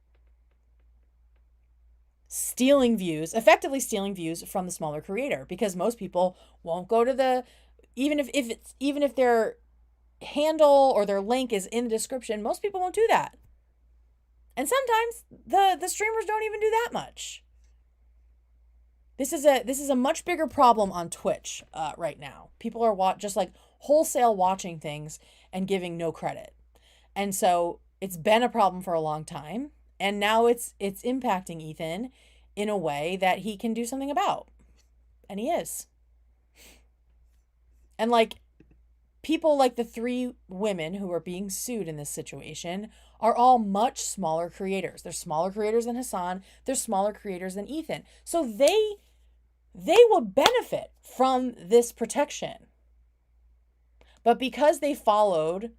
Speaker 1: Effectively stealing views from the smaller creator, because most people won't go to the, even if their handle or their link is in the description, most people won't do that. And sometimes the streamers don't even do that much. This is a much bigger problem on Twitch right now. People are just like wholesale watching things and giving no credit. And so it's been a problem for a long time. And now it's impacting Ethan in a way that he can do something about. And he is. And like people like the 3 women who are being sued in this situation are all much smaller creators. They're smaller creators than Hassan. They're smaller creators than Ethan. So they will benefit from this protection. But because they followed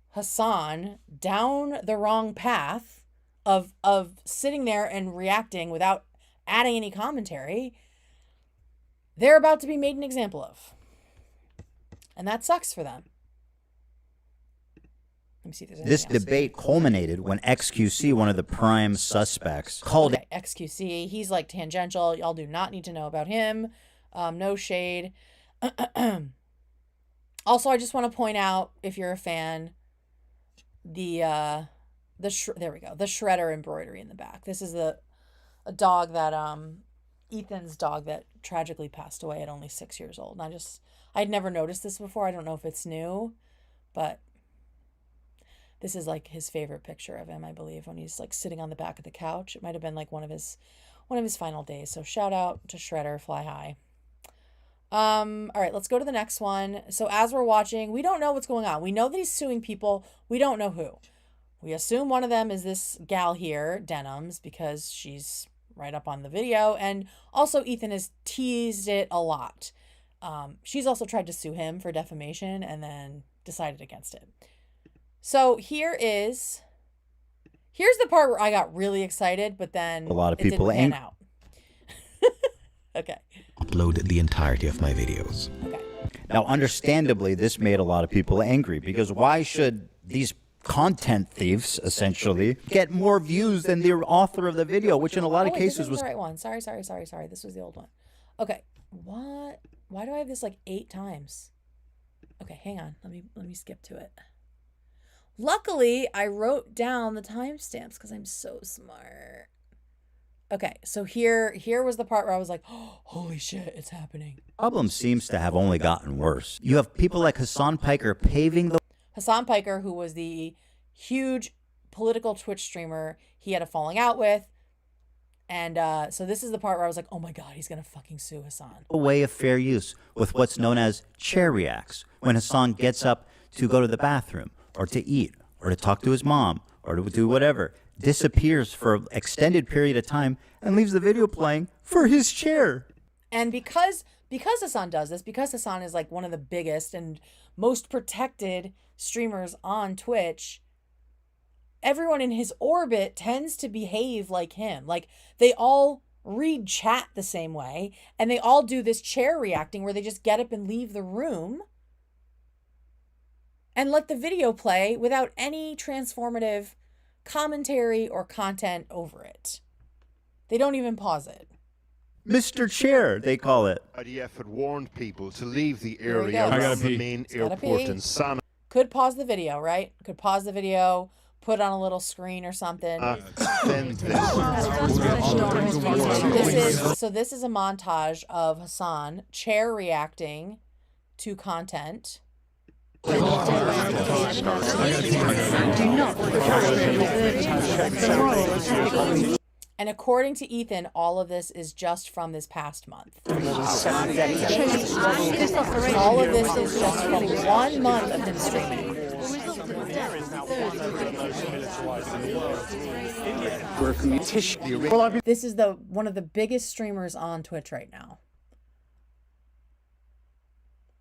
Speaker 1: Hassan down the wrong path of sitting there and reacting without adding any commentary, they're about to be made an example of. And that sucks for them. Let me see if there's anything
Speaker 7: This
Speaker 1: else.
Speaker 7: debate culminated when XQC, one of the prime suspects, called
Speaker 1: Okay, XQC, he's like tangential. Y'all do not need to know about him. No shade. Also, I just want to point out, if you're a fan, there we go, the shredder embroidery in the back. This is a dog that Ethan's dog that tragically passed away at only 6 years old. And I'd never noticed this before. I don't know if it's new, but this is like his favorite picture of him, I believe, when he's like sitting on the back of the couch. It might have been like one of his final days. So shout out to Shredder, fly high. All right, let's go to the next one. So as we're watching, we don't know what's going on. We know that he's suing people. We don't know who. We assume one of them is this gal here, Denims, because she's right up on the video. And also Ethan has teased it a lot. She's also tried to sue him for defamation and then decided against it. So here's the part where I got really excited, but then
Speaker 7: a lot of people
Speaker 1: it didn't pan out. Okay.
Speaker 8: Upload the entirety of my videos.
Speaker 1: Okay.
Speaker 7: Now, understandably, this made a lot of people angry, because why should these content thieves essentially get more views than the author of the video, which in a lot of cases
Speaker 1: this is
Speaker 7: was
Speaker 1: the right one. Sorry. This was the old one. Okay. What? Why do I have this like 8 times? Okay, hang on. Let me skip to it. Luckily, I wrote down the timestamps because I'm so smart. Okay, so here was the part where I was like, oh, holy shit, it's happening.
Speaker 7: problem seems to have only gotten worse. You have people like Hassan Piker paving the
Speaker 1: Hassan Piker, who was the huge political Twitch streamer he had a falling out with. And so this is the part where I was like, oh my God, he's going to fucking sue Hassan.
Speaker 7: way of fair use with what's known as chair reacts, when Hassan gets up to go to the bathroom or to eat or to talk to his mom or to do whatever, disappears for an extended period of time and leaves the video playing for his chair.
Speaker 1: And because Hassan does this, because Hassan is like one of the biggest and most protected streamers on Twitch, everyone in his orbit tends to behave like him. Like, they all read chat the same way, and they all do this chair reacting where they just get up and leave the room and let the video play without any transformative commentary or content over it. They don't even pause it.
Speaker 7: Mr. Chair, they call it.
Speaker 9: IDF had warned people to leave the
Speaker 1: Here we
Speaker 9: area
Speaker 1: go.
Speaker 9: around the main
Speaker 1: It's gotta
Speaker 9: airport
Speaker 1: pee.
Speaker 9: in Sana'a.
Speaker 1: Could pause the video, right? Could pause the video, put it on a little screen or something.
Speaker 9: Then
Speaker 1: This is a montage of Hassan chair reacting to content. And according to Ethan, all of this is just from this past month. All of this is just from 1 month of him streaming. This is one of the biggest streamers on Twitch right now.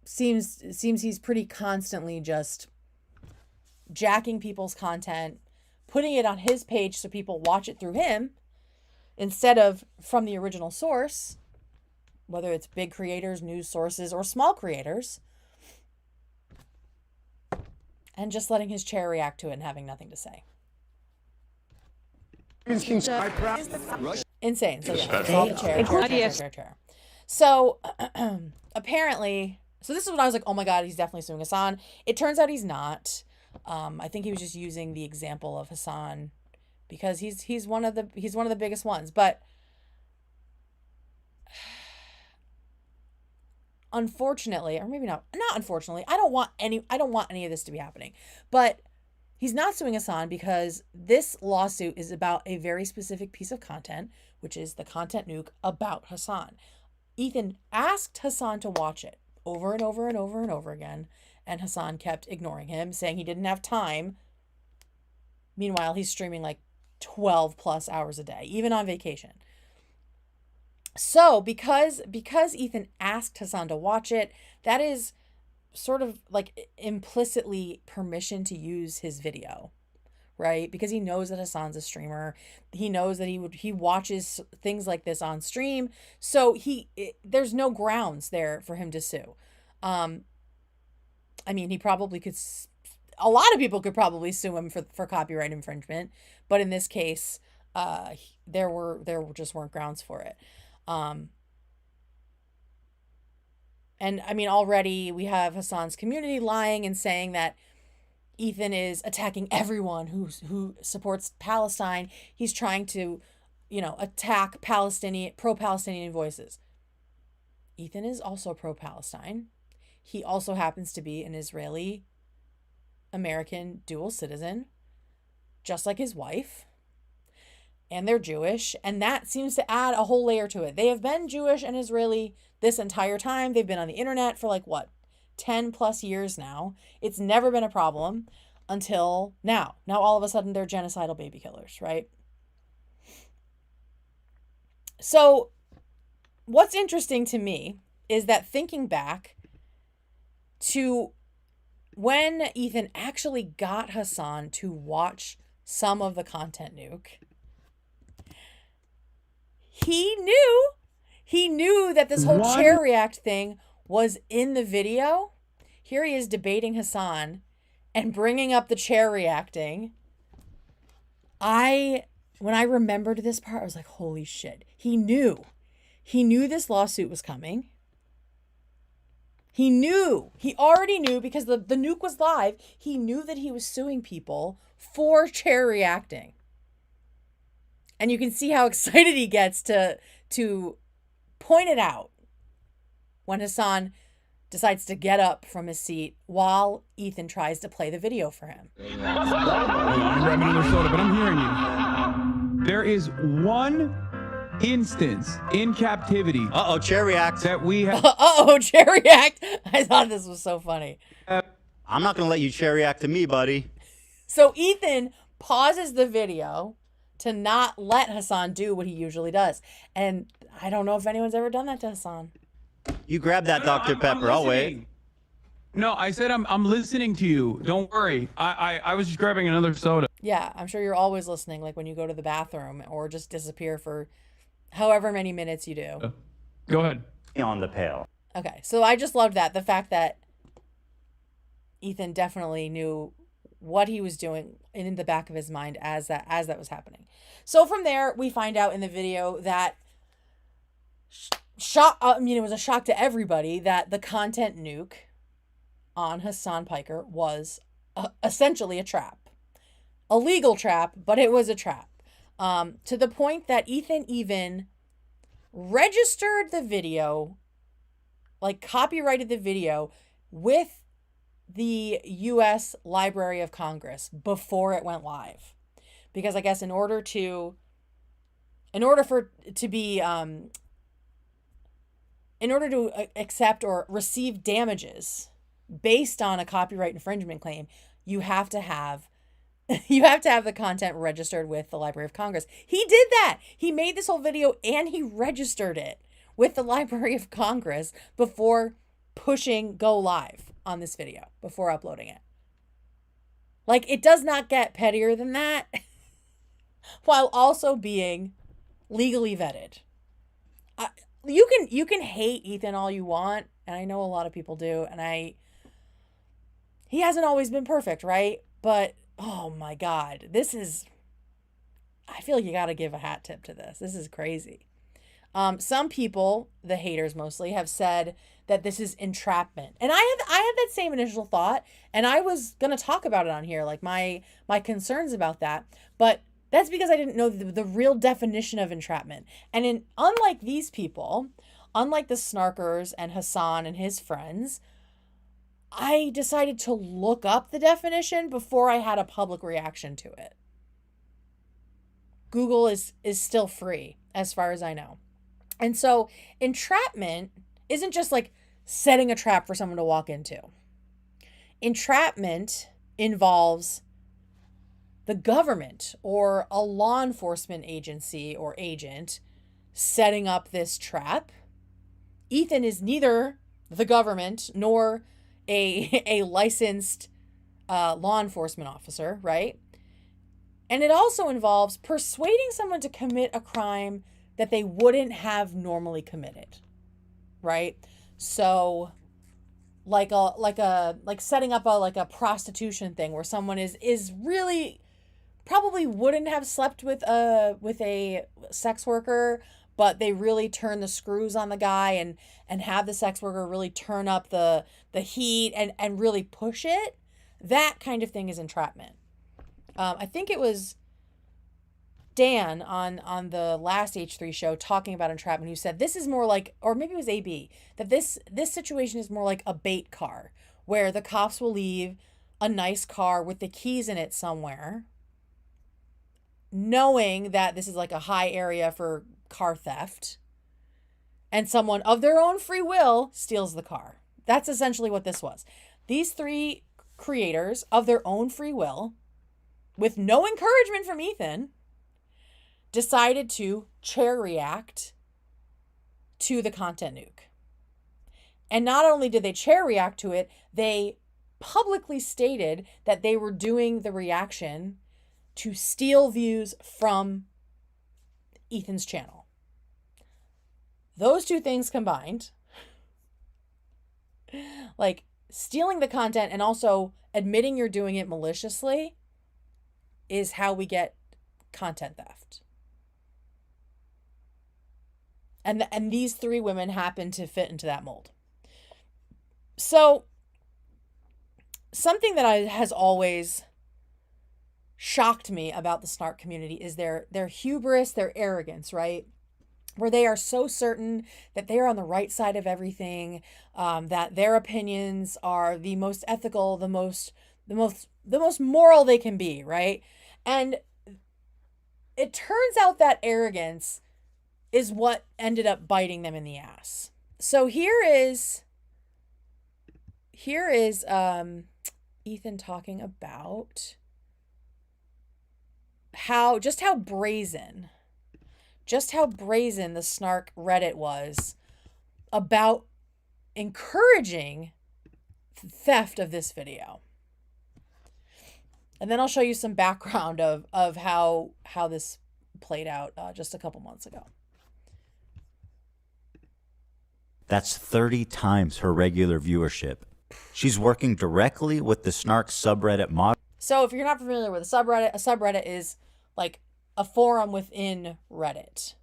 Speaker 1: Seems he's pretty constantly just jacking people's content, putting it on his page so people watch it through him instead of from the original source, whether it's big creators, news sources, or small creators, and just letting his chair react to it and having nothing to say. Insane. So yeah, chair. So apparently, so this is when I was like, oh my God, he's definitely suing Hassan. It turns out he's not. I think he was just using the example of Hassan because he's one of the biggest ones. But unfortunately, or maybe not unfortunately, I don't want any of this to be happening. But he's not suing Hassan because this lawsuit is about a very specific piece of content, which is the content nuke about Hassan. Ethan asked Hassan to watch it over and over and over and over again, and Hassan kept ignoring him, saying he didn't have time. Meanwhile, he's streaming like 12 plus hours a day, even on vacation. So because Ethan asked Hassan to watch it, that is sort of like implicitly permission to use his video, right? Because he knows that Hassan's a streamer. He knows that he watches things like this on stream. So there's no grounds there for him to sue. I mean, he probably could, a lot of people could probably sue him for copyright infringement, but in this case, there just weren't grounds for it. And I mean, already we have Hassan's community lying and saying that Ethan is attacking everyone who supports Palestine. He's trying to, attack pro-Palestinian voices. Ethan is also pro-Palestine. He also happens to be an Israeli-American dual citizen, just like his wife. And they're Jewish, and that seems to add a whole layer to it. They have been Jewish and Israeli this entire time. They've been on the internet for 10 plus years now. It's never been a problem until now. Now all of a sudden they're genocidal baby killers, right? So what's interesting to me is that thinking back to when Ethan actually got Hassan to watch some of the content nuke, he knew that this whole chair react thing was in the video. Here he is debating Hassan and bringing up the chair reacting. When I remembered this part, I was like, holy shit. He knew this lawsuit was coming. He already knew because the nuke was live. He knew that he was suing people for chair reacting. And you can see how excited he gets to point it out when Hassan decides to get up from his seat while Ethan tries to play the video for him.
Speaker 10: I'm grabbing another soda, but I'm hearing you. There is one instance in captivity.
Speaker 7: Chair react.
Speaker 10: That we have.
Speaker 1: Chair react. I thought this was so funny.
Speaker 7: I'm not going to let you chair react to me, buddy.
Speaker 1: So Ethan pauses the video to not let Hassan do what he usually does. And I don't know if anyone's ever done that to Hassan.
Speaker 7: You grab that Dr. Pepper. I'll wait.
Speaker 10: No, I said I'm listening to you. Don't worry. I was just grabbing another soda.
Speaker 1: Yeah, I'm sure you're always listening, like when you go to the bathroom or just disappear for however many minutes you do.
Speaker 10: Go ahead.
Speaker 7: On the pail.
Speaker 1: Okay, so I just loved that. The fact that Ethan definitely knew what he was doing in the back of his mind as that was happening. So from there, we find out in the video that it was a shock to everybody that the content nuke on Hassan Piker was essentially a trap. A legal trap, but it was a trap. To the point that Ethan even registered the video, copyrighted the video with the U.S. Library of Congress before it went live. Because I guess in order to in order to be in order to accept or receive damages based on a copyright infringement claim, you have to have the content registered with the Library of Congress. He did that. He made this whole video and he registered it with the Library of Congress before pushing go live on this video, before uploading it. Like, it does not get pettier than that while also being legally vetted. You can hate Ethan all you want, and I know a lot of people do, and he hasn't always been perfect, right? But oh my God, I feel like you got to give a hat tip to this. This is crazy. Some people, the haters mostly, have said that this is entrapment. And I had that same initial thought, and I was going to talk about it on here, like my concerns about that. But that's because I didn't know the real definition of entrapment. And unlike these people, unlike the snarkers and Hassan and his friends, I decided to look up the definition before I had a public reaction to it. Google is still free, as far as I know. And so entrapment isn't just like setting a trap for someone to walk into. Entrapment involves the government or a law enforcement agency or agent setting up this trap. Ethan is neither the government nor a licensed law enforcement officer, right? And it also involves persuading someone to commit a crime that they wouldn't have normally committed, right? So like setting up a prostitution thing where someone is really probably wouldn't have slept with a sex worker, but they really turn the screws on the guy and have the sex worker really turn up the heat and really push it. That kind of thing is entrapment. I think it was Dan on the last H3 show talking about entrapment who said this is more like, or maybe it was AB, that this situation is more like a bait car where the cops will leave a nice car with the keys in it somewhere, knowing that this is like a high area for car theft, and someone of their own free will steals the car. That's essentially what this was. These three creators of their own free will, with no encouragement from Ethan, decided to chair react to the content nuke. And not only did they chair react to it, they publicly stated that they were doing the reaction to steal views from Ethan's channel. Those two things combined, like stealing the content and also admitting you're doing it maliciously, is how we get content theft. And these three women happen to fit into that mold. So something that has always shocked me about the snark community is their hubris, their arrogance, right? Where they are so certain that they are on the right side of everything, that their opinions are the most ethical, the most moral they can be, right? And it turns out that arrogance is what ended up biting them in the ass. So here is Ethan talking about how brazen the snark Reddit was about encouraging theft of this video. And then I'll show you some background of how this played out just a couple months ago.
Speaker 7: That's 30 times her regular viewership. She's working directly with the snark subreddit mod.
Speaker 1: So if you're not familiar with a subreddit is like a forum within Reddit.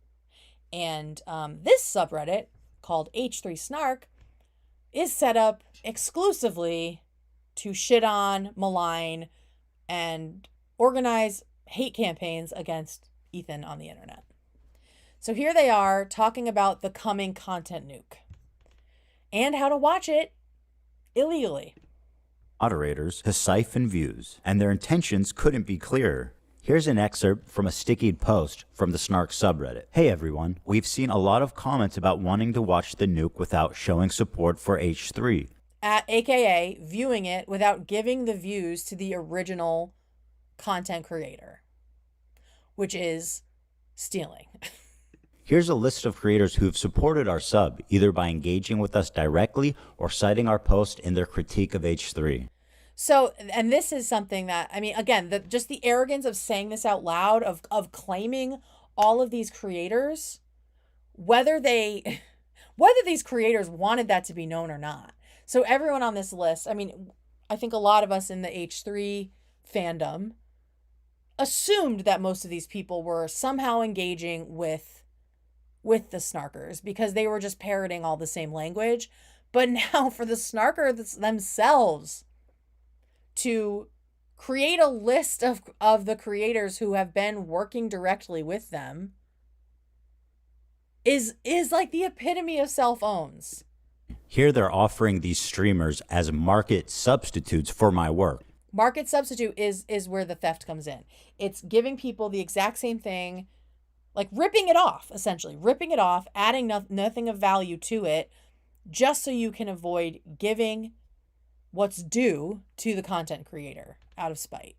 Speaker 1: And this subreddit, called H3 Snark, is set up exclusively to shit on, malign, and organize hate campaigns against Ethan on the internet. So here they are talking about the coming content nuke and how to watch it illegally.
Speaker 7: Moderators to siphon views, and their intentions couldn't be clearer. Here's an excerpt from a stickied post from the Snark subreddit. Hey everyone, we've seen a lot of comments about wanting to watch the nuke without showing support for H3.
Speaker 1: AKA viewing it without giving the views to the original content creator, which is stealing.
Speaker 7: Here's a list of creators who've supported our sub, either by engaging with us directly or citing our post in their critique of H3.
Speaker 1: So, and this is something that, I mean, again, just the arrogance of saying this out loud, of claiming all of these creators, whether these creators wanted that to be known or not. So everyone on this list, I mean, I think a lot of us in the H3 fandom assumed that most of these people were somehow engaging with the snarkers because they were just parroting all the same language. But now for the snarkers themselves to create a list of the creators who have been working directly with them is like the epitome of self-owns.
Speaker 7: Here they're offering these streamers as market substitutes for my work.
Speaker 1: Market substitute is where the theft comes in. It's giving people the exact same thing, like ripping it off, essentially. Ripping it off, adding nothing of value to it, just so you can avoid giving what's due to the content creator out of spite.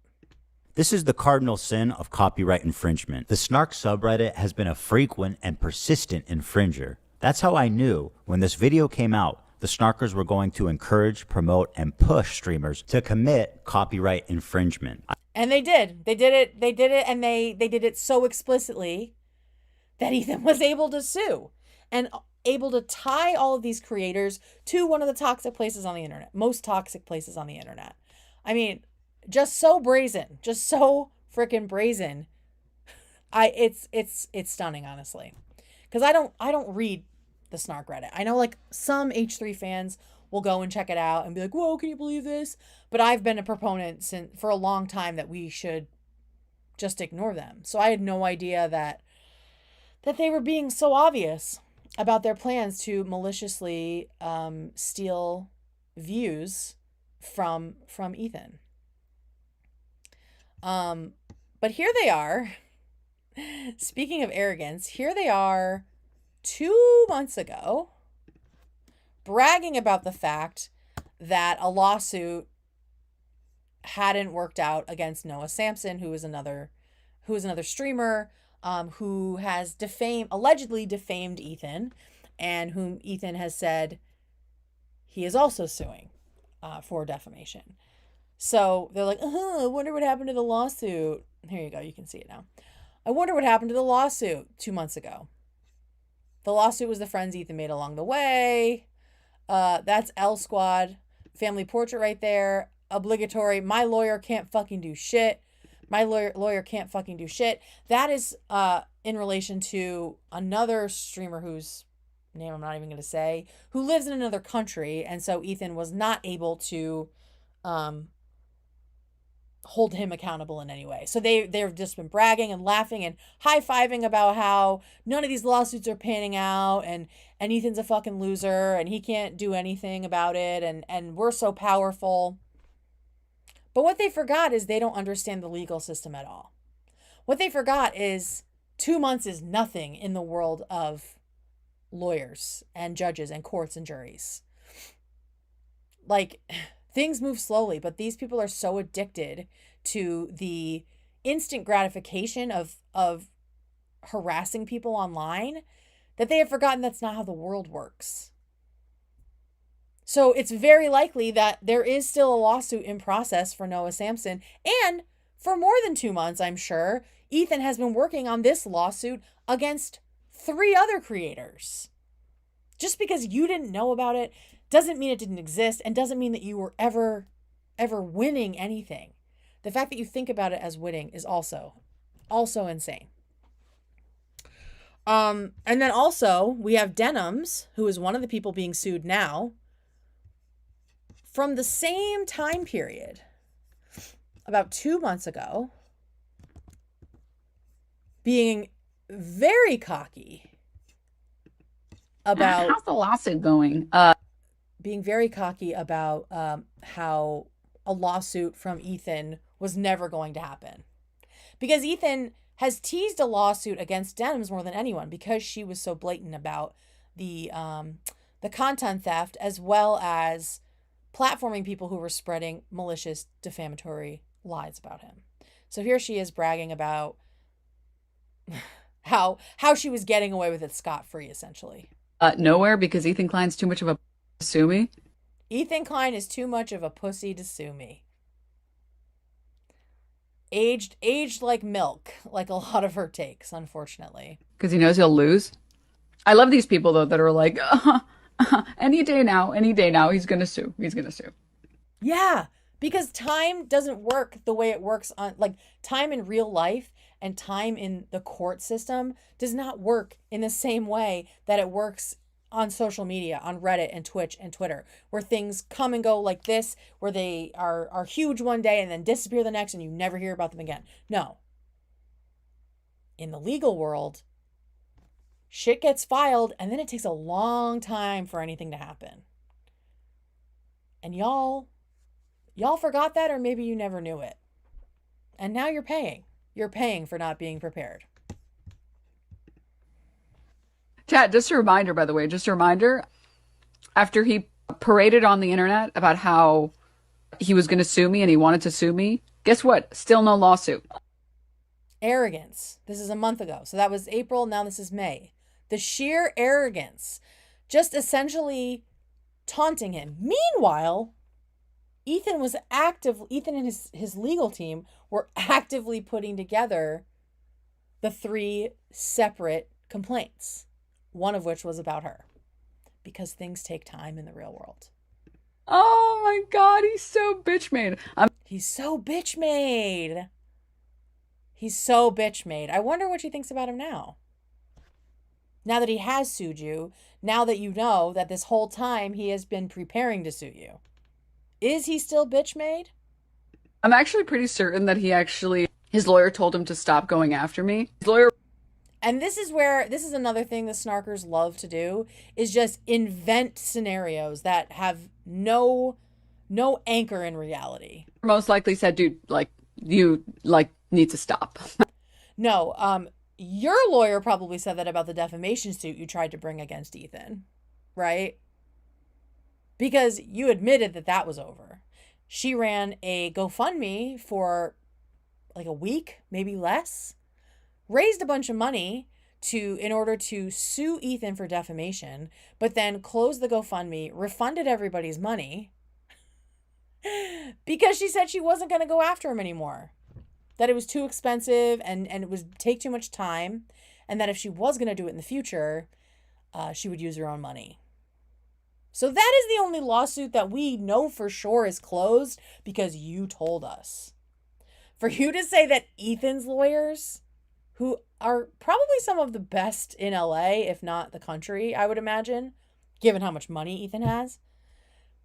Speaker 7: This is the cardinal sin of copyright infringement. The Snark subreddit has been a frequent and persistent infringer. That's how I knew when this video came out, the Snarkers were going to encourage, promote, and push streamers to commit copyright infringement.
Speaker 1: And they did. They did it, and they did it so explicitly that Ethan was able to sue and able to tie all of these creators to one of the toxic places on the internet, most toxic places on the internet. I mean, just so brazen, just so freaking brazen. It's stunning, honestly, because I don't read the Snark Reddit. I know like some H3 fans will go and check it out and be like, whoa, can you believe this? But I've been a proponent for a long time that we should just ignore them. So I had no idea that they were being so obvious about their plans to maliciously steal views from Ethan. But here they are. Speaking of arrogance, here they are 2 months ago bragging about the fact that a lawsuit hadn't worked out against Noah Samson, who is another streamer who has allegedly defamed Ethan, and whom Ethan has said he is also suing for defamation. So they're like, I wonder what happened to the lawsuit. Here you go. You can see it now. I wonder what happened to the lawsuit 2 months ago. The lawsuit was the friends Ethan made along the way. That's L Squad. Family portrait right there. Obligatory. My lawyer can't fucking do shit. My lawyer can't fucking do shit. That is in relation to another streamer whose name I'm not even going to say, who lives in another country. And so Ethan was not able to hold him accountable in any way. So they've just been bragging and laughing and high-fiving about how none of these lawsuits are panning out, and Ethan's a fucking loser and he can't do anything about it, and we're so powerful. But what they forgot is they don't understand the legal system at all. What they forgot is 2 months is nothing in the world of lawyers and judges and courts and juries. Like, things move slowly, but these people are so addicted to the instant gratification of harassing people online that they have forgotten that's not how the world works. So it's very likely that there is still a lawsuit in process for Noah Samson. And for more than 2 months, I'm sure, Ethan has been working on this lawsuit against 3 other creators. Just because you didn't know about it doesn't mean it didn't exist, and doesn't mean that you were ever winning anything. The fact that you think about it as winning is also insane. And then also we have Denims, who is one of the people being sued now, from the same time period, about 2 months ago, being very cocky about...
Speaker 11: How's the lawsuit going?
Speaker 1: Being very cocky about how a lawsuit from Ethan was never going to happen. Because Ethan has teased a lawsuit against Denims more than anyone because she was so blatant about the content theft, as well as platforming people who were spreading malicious, defamatory lies about him. So here she is bragging about how she was getting away with it scot-free, essentially.
Speaker 11: Nowhere, because Ethan Klein's too much of a sue me.
Speaker 1: Ethan Klein is too much of a pussy to sue me. Aged like milk, like a lot of her takes, unfortunately.
Speaker 11: Because he knows he'll lose. I love these people, though, that are like, any day now, he's going to sue. He's going to sue.
Speaker 1: Yeah, because time doesn't work the way it works on, like, time in real life and time in the court system does not work in the same way that it works on social media, on Reddit and Twitch and Twitter, where things come and go like this, where they are huge one day and then disappear the next and you never hear about them again. No. In the legal world, shit gets filed and then it takes a long time for anything to happen. And y'all forgot that, or maybe you never knew it. And now you're paying. You're paying for not being prepared.
Speaker 11: Chat, just a reminder, by the way, after he paraded on the internet about how he was going to sue me and he wanted to sue me, guess what? Still no lawsuit.
Speaker 1: Arrogance. This is a month ago. So that was April. Now this is May. The sheer arrogance. Just essentially taunting him. Meanwhile, Ethan and his legal team were actively putting together the 3 separate complaints. One of which was about her. Because things take time in the real world.
Speaker 11: Oh my God, he's so bitch made.
Speaker 1: He's so bitch made. He's so bitch made. I wonder what she thinks about him now. Now that he has sued you, now that you know that this whole time he has been preparing to sue you. Is he still bitch made?
Speaker 11: I'm actually pretty certain that his lawyer told him to stop going after me. His lawyer.
Speaker 1: And this is another thing the snarkers love to do, is just invent scenarios that have no anchor in reality.
Speaker 11: Most likely said, dude, you need to stop.
Speaker 1: No, your lawyer probably said that about the defamation suit you tried to bring against Ethan, right? Because you admitted that was over. She ran a GoFundMe for like a week, maybe less. Raised a bunch of money in order to sue Ethan for defamation, but then closed the GoFundMe, refunded everybody's money because she said she wasn't going to go after him anymore. That it was too expensive and it would take too much time, and that if she was going to do it in the future, she would use her own money. So that is the only lawsuit that we know for sure is closed because you told us. For you to say that Ethan's lawyers, who are probably some of the best in LA, if not the country, I would imagine, given how much money Ethan has.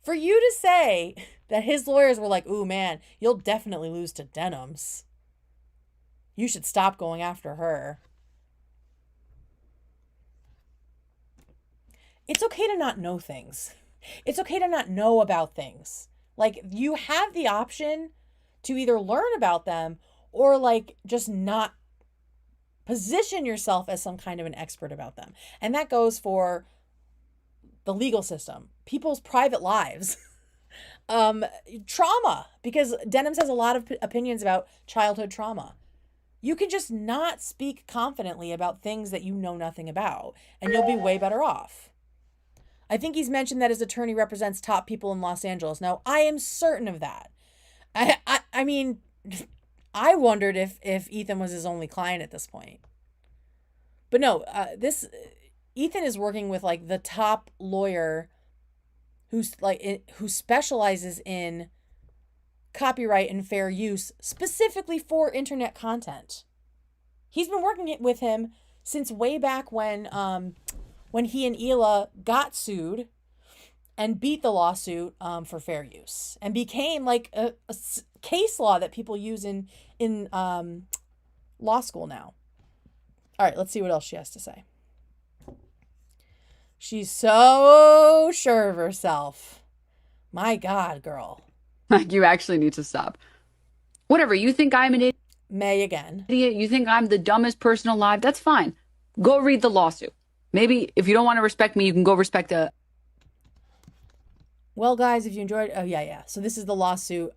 Speaker 1: For you to say that his lawyers were like, ooh, man, you'll definitely lose to Denims. You should stop going after her. It's okay to not know things. It's okay to not know about things. Like, you have the option to either learn about them or, like, just not position yourself as some kind of an expert about them. And that goes for the legal system, people's private lives, trauma, because Denims has a lot of opinions about childhood trauma. You can just not speak confidently about things that you know nothing about, and you'll be way better off. I think he's mentioned that his attorney represents top people in Los Angeles. Now, I am certain of that. I mean, I wondered if Ethan was his only client at this point. But no, Ethan is working with like the top lawyer who specializes in copyright and fair use specifically for internet content. He's been working with him since way back when he and Hila got sued and beat the lawsuit for fair use and became like a case law that people use in law school now. All right, let's see what else she has to say. She's so sure of herself. My God, girl.
Speaker 11: You actually need to stop. Whatever, you think I'm an idiot?
Speaker 1: May again.
Speaker 11: Idiot, you think I'm the dumbest person alive? That's fine. Go read the lawsuit. Maybe if you don't want to respect me, you can go respect a...
Speaker 1: Well, guys, if you enjoyed... Oh, yeah. So this is the lawsuit.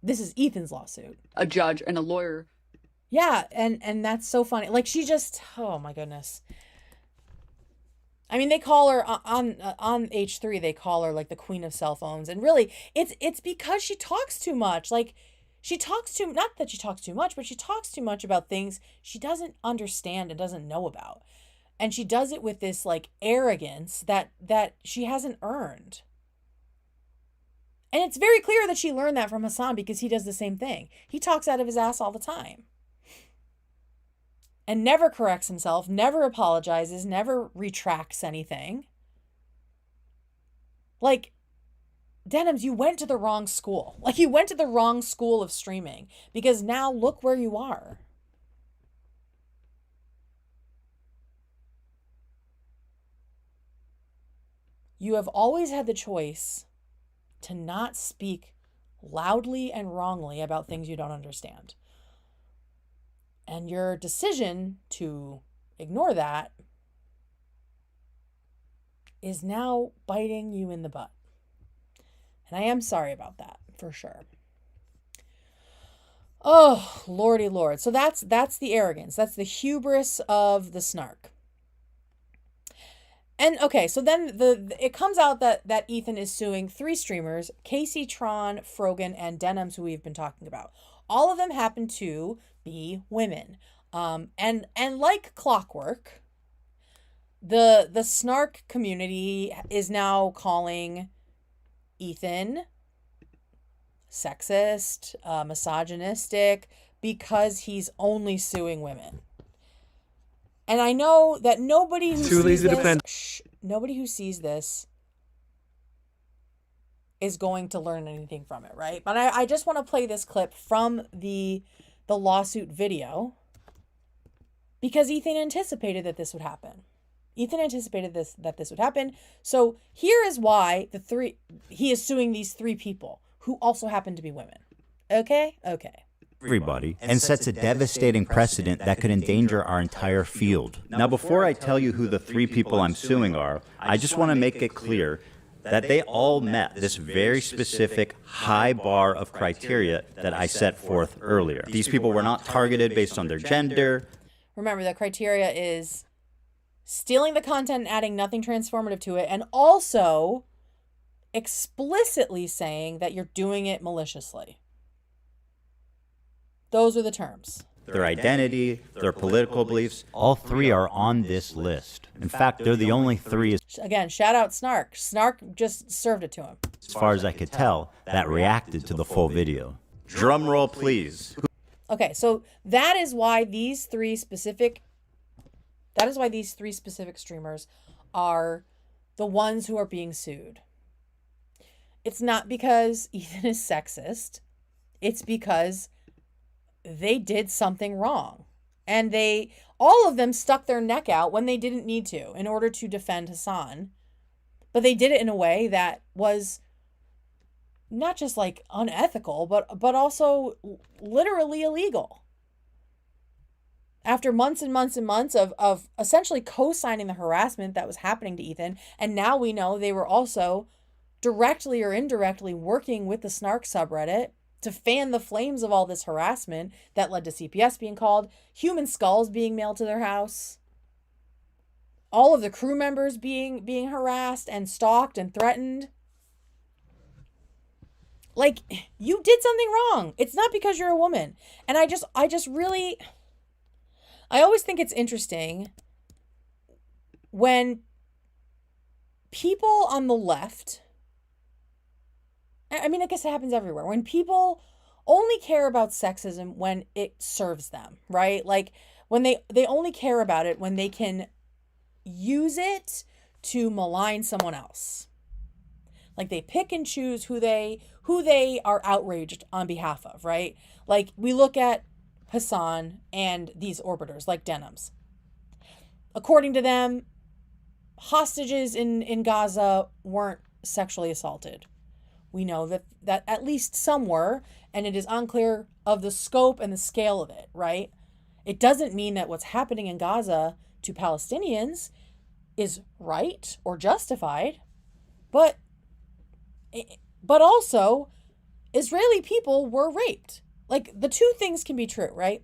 Speaker 1: This is Ethan's lawsuit.
Speaker 11: A judge and a lawyer.
Speaker 1: Yeah, and that's so funny. Like, she just... Oh, my goodness. I mean, they call her... On H3, they call her, like, the queen of cell phones. And really, it's because she talks too much. Like, she talks too... Not that she talks too much, but she talks too much about things she doesn't understand and doesn't know about. And she does it with this, like, arrogance that she hasn't earned. And it's very clear that she learned that from Hassan because he does the same thing. He talks out of his ass all the time. And never corrects himself, never apologizes, never retracts anything. Like, Denims, you went to the wrong school. Like, you went to the wrong school of streaming because now look where you are. You have always had the choice to not speak loudly and wrongly about things you don't understand. And your decision to ignore that is now biting you in the butt. And I am sorry about that, for sure. Oh, lordy lord. So that's the arrogance. That's the hubris of the snark. And okay, so then it comes out that Ethan is suing 3 streamers, Kaceytron, Frogan, and Denims, who we've been talking about. All of them happen to be women. And like clockwork, the snark community is now calling Ethan sexist, misogynistic, because he's only suing women. And I know that nobody who sees this is going to learn anything from it, right? But I just want to play this clip from the lawsuit video because Ethan anticipated that this would happen. Ethan anticipated that this would happen. So here is why he is suing these 3 people who also happen to be women. Okay?
Speaker 7: Everybody, and sets a devastating precedent that could endanger our entire field. Now, before I tell you who the 3 people I'm suing are, I just want to make it clear that they all met this very specific high bar of criteria that I set forth earlier. These people were not targeted based on their gender.
Speaker 1: Remember, the criteria is stealing the content and adding nothing transformative to it, and also explicitly saying that you're doing it maliciously. Those are the terms.
Speaker 7: Their identity, their political beliefs, all 3 are on this list. In fact, they're the only 3,
Speaker 1: Again, shout out Snark. Snark just served it to him.
Speaker 7: as far as I could tell, that reacted to the full video. Drum roll, please.
Speaker 1: Okay, so that is why these 3 specific streamers are the ones who are being sued. It's not because Ethan is sexist. It's because they did something wrong. And all of them stuck their neck out when they didn't need to in order to defend Hassan. But they did it in a way that was not just like unethical, but also literally illegal. After months and months and months of essentially co-signing the harassment that was happening to Ethan, and now we know they were also directly or indirectly working with the Snark subreddit to fan the flames of all this harassment that led to CPS being called, human skulls being mailed to their house, all of the crew members being harassed and stalked and threatened. Like, you did something wrong. It's not because you're a woman. And I just really, I always think it's interesting when people on the left, I mean, I guess it happens everywhere. When people only care about sexism when it serves them, right? Like when they only care about it when they can use it to malign someone else. Like they pick and choose who they are outraged on behalf of, right? Like we look at Hassan and these orbiters like Denims. According to them, hostages in Gaza weren't sexually assaulted. We know that at least some were, and it is unclear of the scope and the scale of it, right? It doesn't mean that what's happening in Gaza to Palestinians is right or justified, but also Israeli people were raped. Like, the two things can be true, right?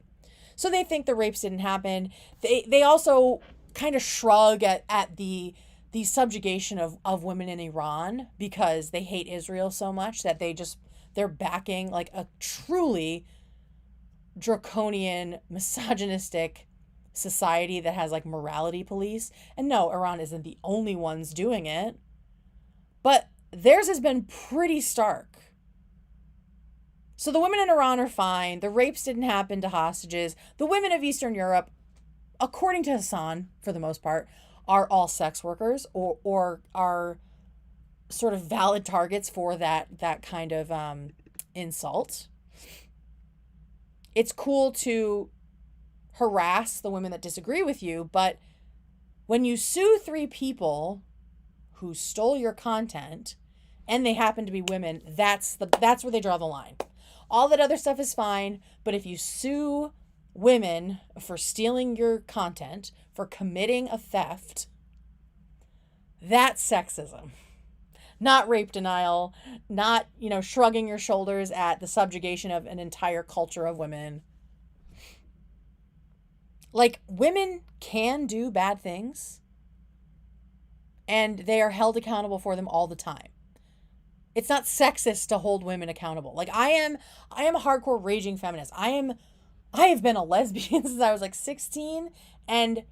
Speaker 1: So they think the rapes didn't happen. They also kind of shrug at the subjugation of women in Iran because they hate Israel so much that they're backing like a truly draconian, misogynistic society that has like morality police. And no, Iran isn't the only ones doing it, but theirs has been pretty stark. So the women in Iran are fine. The rapes didn't happen to hostages. The women of Eastern Europe, according to Hassan, for the most part, are all sex workers or are sort of valid targets for that kind of insult. It's cool to harass the women that disagree with you, but when you sue 3 people who stole your content and they happen to be women, that's where they draw the line. All that other stuff is fine, but if you sue women for stealing your content, for committing a theft, that's sexism. Not rape denial, not, shrugging your shoulders at the subjugation of an entire culture of women. Like, women can do bad things, and they are held accountable for them all the time. It's not sexist to hold women accountable. Like, I am a hardcore raging feminist. I have been a lesbian since I was like 16, and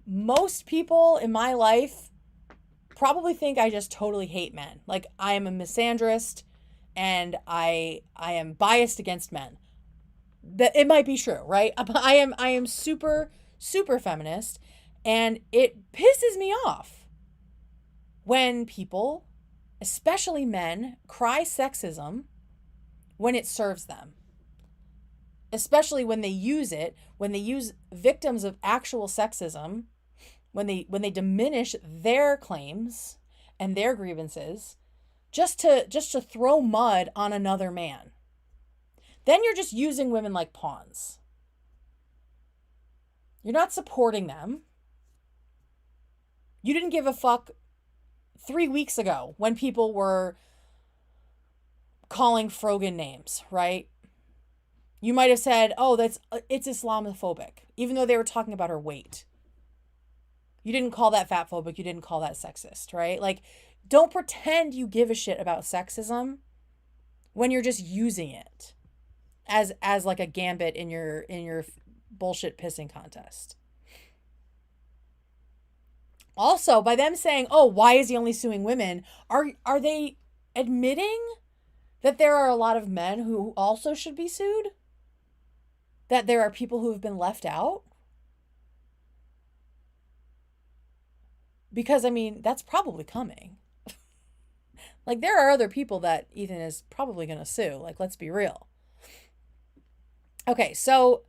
Speaker 1: most people in my life probably think I just totally hate men. Like, I am a misandrist and I am biased against men. That it might be true, right? I am super, super feminist, and it pisses me off when people, especially men, cry sexism when it serves them. Especially when they use it, when they use victims of actual sexism, when they diminish their claims and their grievances just to throw mud on another man. Then you're just using women like pawns. You're not supporting them. You didn't give a fuck 3 weeks ago when people were calling Frogan names, right? You might have said, oh, it's Islamophobic, even though they were talking about her weight. You didn't call that fatphobic. You didn't call that sexist, right? Like, don't pretend you give a shit about sexism when you're just using it as like a gambit in your bullshit pissing contest. Also, by them saying, oh, why is he only suing women? Are they admitting that there are a lot of men who also should be sued? That there are people who have been left out? Because, I mean, that's probably coming. Like, there are other people that Ethan is probably going to sue. Like, let's be real. Okay, so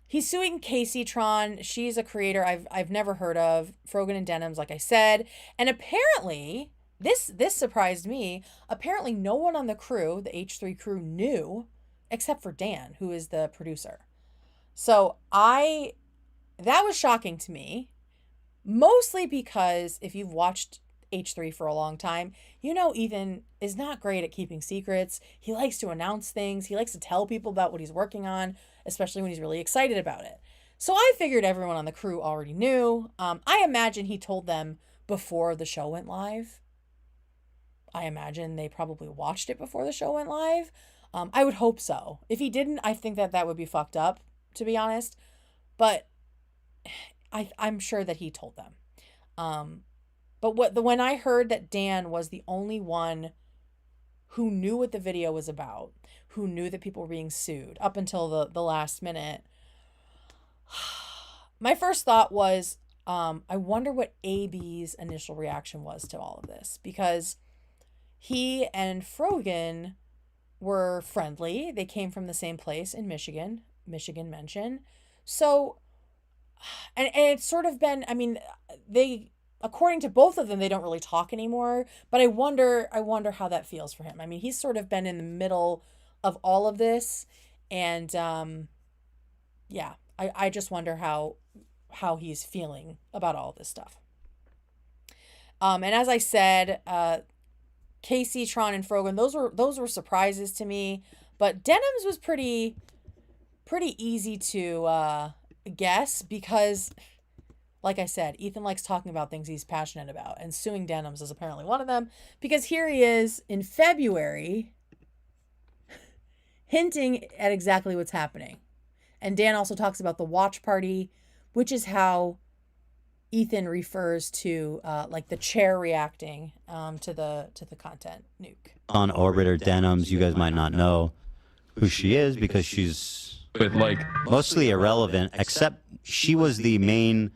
Speaker 1: he's suing Kaceytron. She's a creator I've never heard of. Frogan and Denims, like I said. And apparently, this surprised me. Apparently, no one on the crew, the H3 crew, knew, except for Dan, who is the producer. So that was shocking to me. Mostly because if you've watched H3 for a long time, Ethan is not great at keeping secrets. He likes to announce things. He likes to tell people about what he's working on, especially when he's really excited about it. So I figured everyone on the crew already knew. I imagine he told them before the show went live. I imagine they probably watched it before the show went live. I would hope so. If he didn't, I think that would be fucked up, to be honest. But I'm sure that he told them. But when I heard that Dan was the only one who knew what the video was about, who knew that people were being sued up until the last minute, my first thought was, I wonder what AB's initial reaction was to all of this, because he and Frogan were friendly. They came from the same place in Michigan mention. So, and it's sort of been, I mean, they according to both of them, they don't really talk anymore. But I wonder how that feels for him. I mean, he's sort of been in the middle of all of this, and yeah, I just wonder how he's feeling about all of this stuff. And as I said, Kaceytron and Frogan, those were surprises to me. But Denims was pretty easy to guess because, like I said, Ethan likes talking about things he's passionate about, and suing Denims is apparently one of them, because here he is in February hinting at exactly what's happening. And Dan also talks about the watch party, which is how Ethan refers to like the chair reacting to the content nuke.
Speaker 7: On Orbiter Denims, you guys might not know who she is because she's mostly irrelevant, except she was the main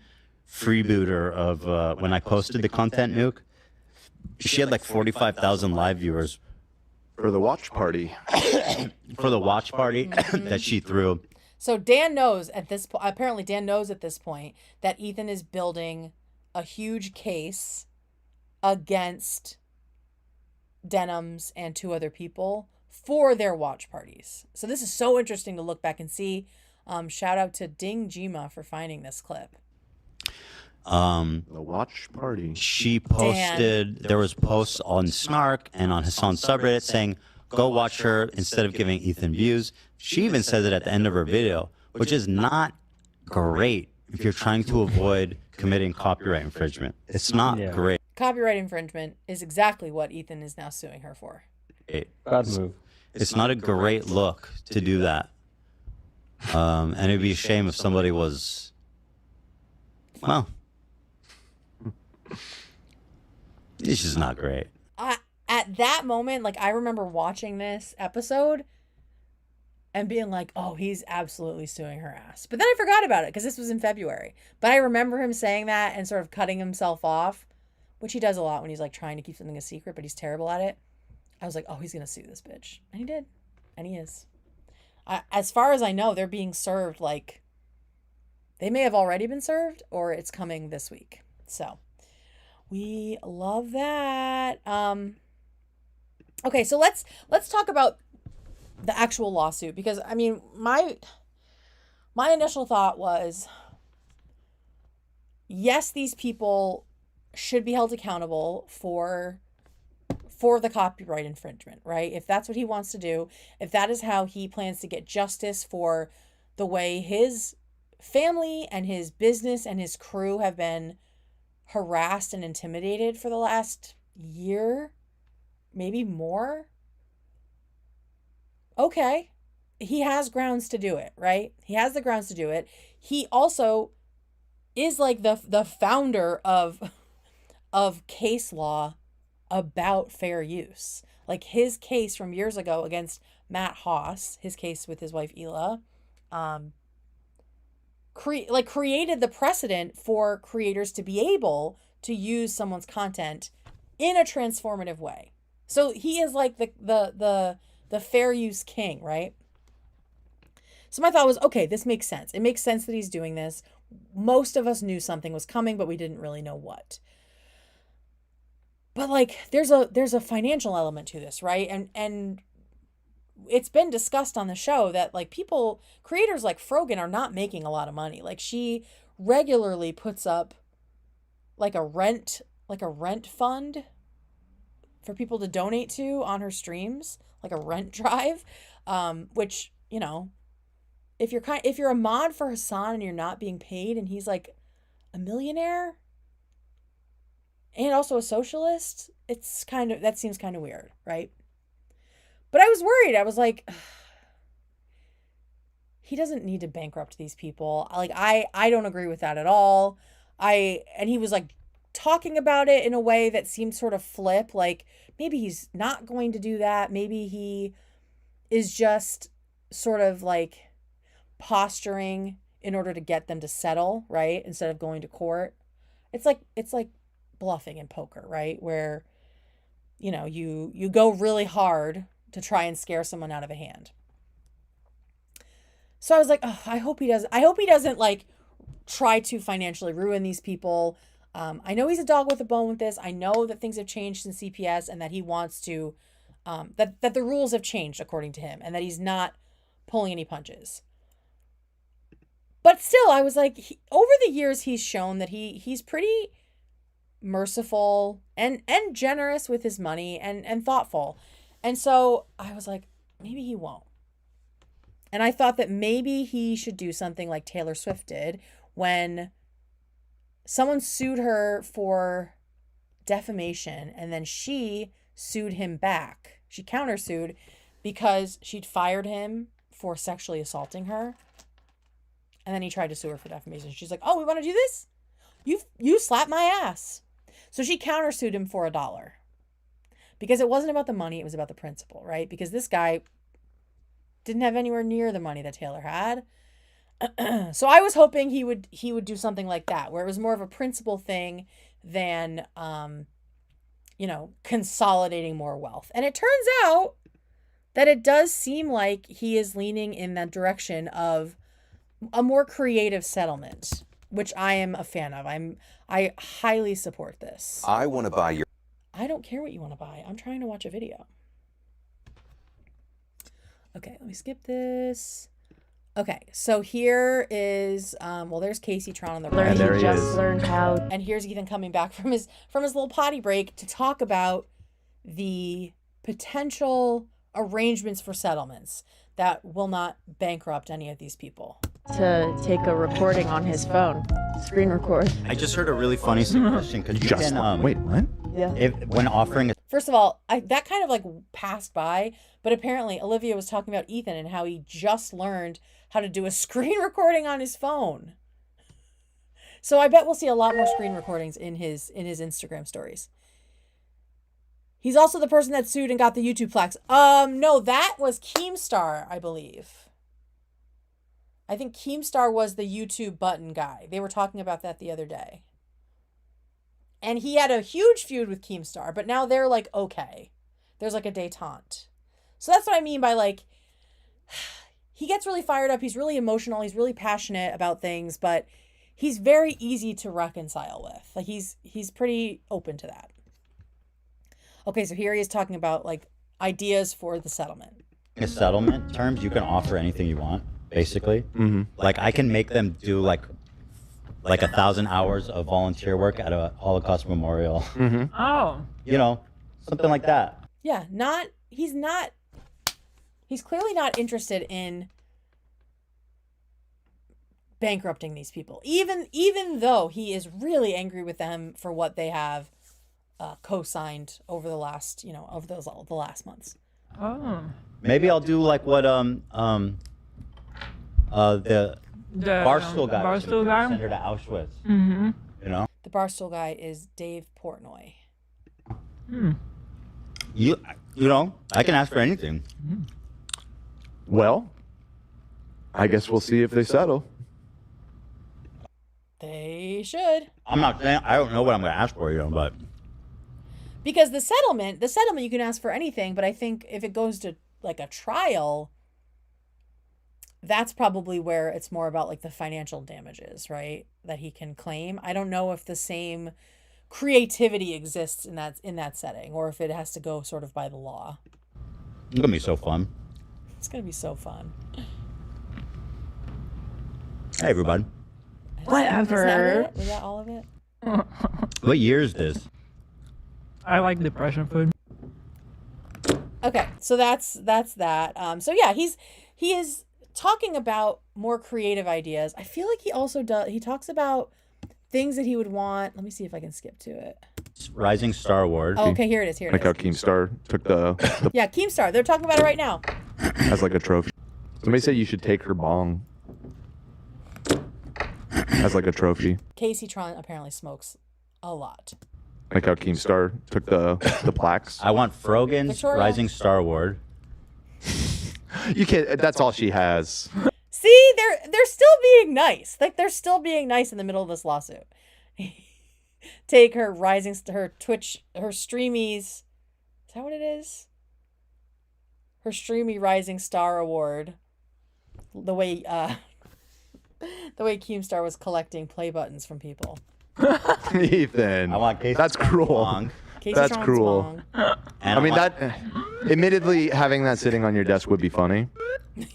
Speaker 7: freebooter of when I posted the content nuke. She had like 45,000 live viewers
Speaker 9: For the watch party.
Speaker 7: for the watch party that she threw.
Speaker 1: So Dan knows at this point, apparently Dan knows at this point that Ethan is building a huge case against Denims and 2 other people for their watch parties. So this is so interesting to look back and see. Shout out to Ding Jima for finding this clip.
Speaker 9: The watch party.
Speaker 7: She posted, there was posts on Snark and on Hassan's subreddit saying, go watch her instead of giving Ethan views. She even says it at the end of her video, which is not great if you're trying to avoid committing copyright infringement. It's not great.
Speaker 1: Copyright infringement is exactly what Ethan is now suing her for.
Speaker 7: Bad move. It's not a great look to do that. And it'd be a shame if somebody was, well, it's just not great.
Speaker 1: At that moment, like, I remember watching this episode and being like, oh, he's absolutely suing her ass. But then I forgot about it because this was in February. But I remember him saying that and sort of cutting himself off, which he does a lot when he's like trying to keep something a secret, but he's terrible at it. I was like, oh, he's going to sue this bitch. And he did. And he is. As far as I know, they're being served, like, they may have already been served or it's coming this week. So we love that. Okay, so let's talk about the actual lawsuit, because I mean, my initial thought was, yes, these people should be held accountable for the copyright infringement, right? If that's what he wants to do, if that is how he plans to get justice for the way his family and his business and his crew have been harassed and intimidated for the last year, maybe more. Okay. He has grounds to do it, right? He has the grounds to do it. He also is like the founder of case law about fair use. Like his case from years ago against Matt Haas, his case with his wife Ela, created the precedent for creators to be able to use someone's content in a transformative way. So he is like the fair use king, right? So my thought was, okay, this makes sense. It makes sense that he's doing this. Most of us knew something was coming, but we didn't really know what. But like, there's a financial element to this, right? And it's been discussed on the show that like creators like Frogan are not making a lot of money. Like she regularly puts up like a rent fund for people to donate to on her streams, like a rent drive, which, you know, if you're a mod for Hassan and you're not being paid and he's like a millionaire and also a socialist, that seems kind of weird, right? But I was worried. I was like, he doesn't need to bankrupt these people. Like I don't agree with that at all. And he was like talking about it in a way that seemed sort of flip, like maybe he's not going to do that. Maybe he is just sort of like posturing in order to get them to settle, right? Instead of going to court. It's like bluffing in poker, right? Where, you know, you go really hard to try and scare someone out of a hand. So I was like, oh, I hope he doesn't like try to financially ruin these people. I know he's a dog with a bone with this. I know that things have changed in CPS and that he wants to, that the rules have changed according to him and that he's not pulling any punches. But still, I was like, over the years, he's shown that he's pretty merciful and generous with his money and thoughtful. And so I was like, maybe he won't. And I thought that maybe he should do something like Taylor Swift did when someone sued her for defamation and then she sued him back. She countersued because she'd fired him for sexually assaulting her. And then he tried to sue her for defamation. She's like, oh, we want to do this? You slapped my ass. So she countersued him for $1. Because it wasn't about the money, it was about the principle, right? Because this guy didn't have anywhere near the money that Taylor had. So I was hoping he would do something like that, where it was more of a principle thing than consolidating more wealth. And it turns out that it does seem like he is leaning in that direction of a more creative settlement, which I am a fan of. I highly support this.
Speaker 12: I want to buy your...
Speaker 1: I don't care what you want to buy. I'm trying to watch a video. Okay, let me skip this. Okay, so here is there's Kaceytron on the right.
Speaker 5: And there he just learned how.
Speaker 1: And here's Ethan coming back from his little potty break to talk about the potential arrangements for settlements that will not bankrupt any of these people.
Speaker 5: To take a recording on his phone, screen record.
Speaker 7: I just heard a really funny suggestion because you can
Speaker 9: wait, what?
Speaker 5: Yeah.
Speaker 7: When offering a
Speaker 1: First of all, that kind of like passed by, but apparently Olivia was talking about Ethan and how he just learned how to do a screen recording on his phone. So I bet we'll see a lot more screen recordings in his Instagram stories. He's also the person that sued and got the YouTube plaques. No, that was Keemstar, I believe. I think Keemstar was the YouTube button guy. They were talking about that the other day. And he had a huge feud with Keemstar, but now they're like, okay. There's like a detente. So that's what I mean by like, he gets really fired up. He's really emotional. He's really passionate about things, but he's very easy to reconcile with. Like he's pretty open to that. Okay, so here he is talking about like ideas for the settlement.
Speaker 7: settlement terms, you can offer anything you want, basically.
Speaker 9: Mm-hmm.
Speaker 7: Like I can make them do like 1,000 hours of volunteer work at a Holocaust memorial.
Speaker 9: Mm-hmm.
Speaker 11: Oh.
Speaker 7: You know, something like that.
Speaker 1: Yeah, he's clearly not interested in bankrupting these people. Even though he is really angry with them for what they have co-signed over the last, the last months.
Speaker 11: Oh.
Speaker 7: Maybe I'll do like what the Barstool guy.
Speaker 11: Barstool guy?
Speaker 7: Send her to Auschwitz.
Speaker 11: Mm-hmm.
Speaker 7: You know?
Speaker 1: The Barstool guy is Dave Portnoy.
Speaker 7: You know, I can ask for anything.
Speaker 9: Well, I guess we'll see if they settle.
Speaker 1: They should.
Speaker 7: I'm not saying I don't know what I'm going to ask for, but
Speaker 1: because the settlement you can ask for anything, but I think if it goes to like a trial, that's probably where it's more about like the financial damages, right? That he can claim. I don't know if the same creativity exists in that setting, or if it has to go sort of by the law.
Speaker 7: It's going to be so fun.
Speaker 1: It's going to be so fun.
Speaker 7: Hey, everybody.
Speaker 5: Whatever.
Speaker 1: Was that all of it?
Speaker 7: What year is this?
Speaker 11: I like depression food.
Speaker 1: Okay, so that's that. So yeah, he is talking about more creative ideas. I feel like he also talks about things that he would want. Let me see if I can skip to it.
Speaker 7: Rising Star Award.
Speaker 1: Oh, okay, here it is.
Speaker 9: Like how Keemstar took the
Speaker 1: yeah, Keemstar. They're talking about it right now.
Speaker 9: as like a trophy. Somebody said you should take her bong as like a trophy.
Speaker 1: Kaceytron apparently smokes a lot.
Speaker 9: Like how Keemstar took the plaques.
Speaker 7: I want Frogan's
Speaker 1: Victoria.
Speaker 7: Rising Star Award.
Speaker 9: You can't. That's all she has.
Speaker 1: See, they're still being nice. Like they're still being nice in the middle of this lawsuit. Take her Twitch, her streamies. Is that what it is? Her streamy Rising Star Award. The way Keemstar was collecting play buttons from people.
Speaker 9: Ethan.
Speaker 7: I want Kaceytron
Speaker 9: That's cruel.
Speaker 7: Wong.
Speaker 9: That's
Speaker 1: Kaceytron's
Speaker 9: cruel.
Speaker 1: long.
Speaker 7: And
Speaker 9: I mean,
Speaker 7: want-
Speaker 9: that. Admittedly, having that sitting on your desk would be funny.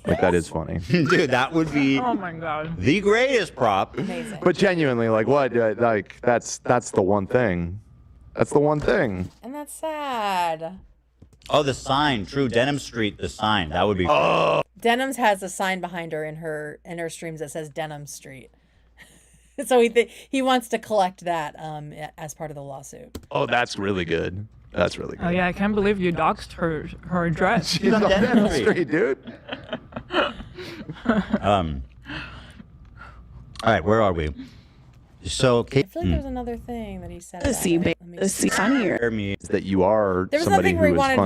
Speaker 9: Like that is funny.
Speaker 7: Dude, that would be
Speaker 2: Oh my god.
Speaker 7: the greatest prop.
Speaker 1: Amazing.
Speaker 9: But genuinely, like what? Like that's the one thing. That's the one thing.
Speaker 1: And that's sad.
Speaker 7: Oh, the sign. True. Denim Street, the sign. That would be.
Speaker 1: Denims has a sign behind her in her streams that says Denim Street. So he wants to collect that as part of the lawsuit.
Speaker 9: Oh, that's really good. That's really good.
Speaker 2: Oh yeah, I can't believe you doxed her address.
Speaker 9: She's on Denim Street, dude.
Speaker 7: All right, where are we? So,
Speaker 1: I feel like there's another thing that he said. About
Speaker 5: See,
Speaker 1: it.
Speaker 5: babe.
Speaker 1: Let me see.
Speaker 5: See, funnier.
Speaker 7: me.
Speaker 9: Is that you are
Speaker 1: There was
Speaker 9: somebody
Speaker 1: nothing where
Speaker 9: who
Speaker 1: he
Speaker 9: is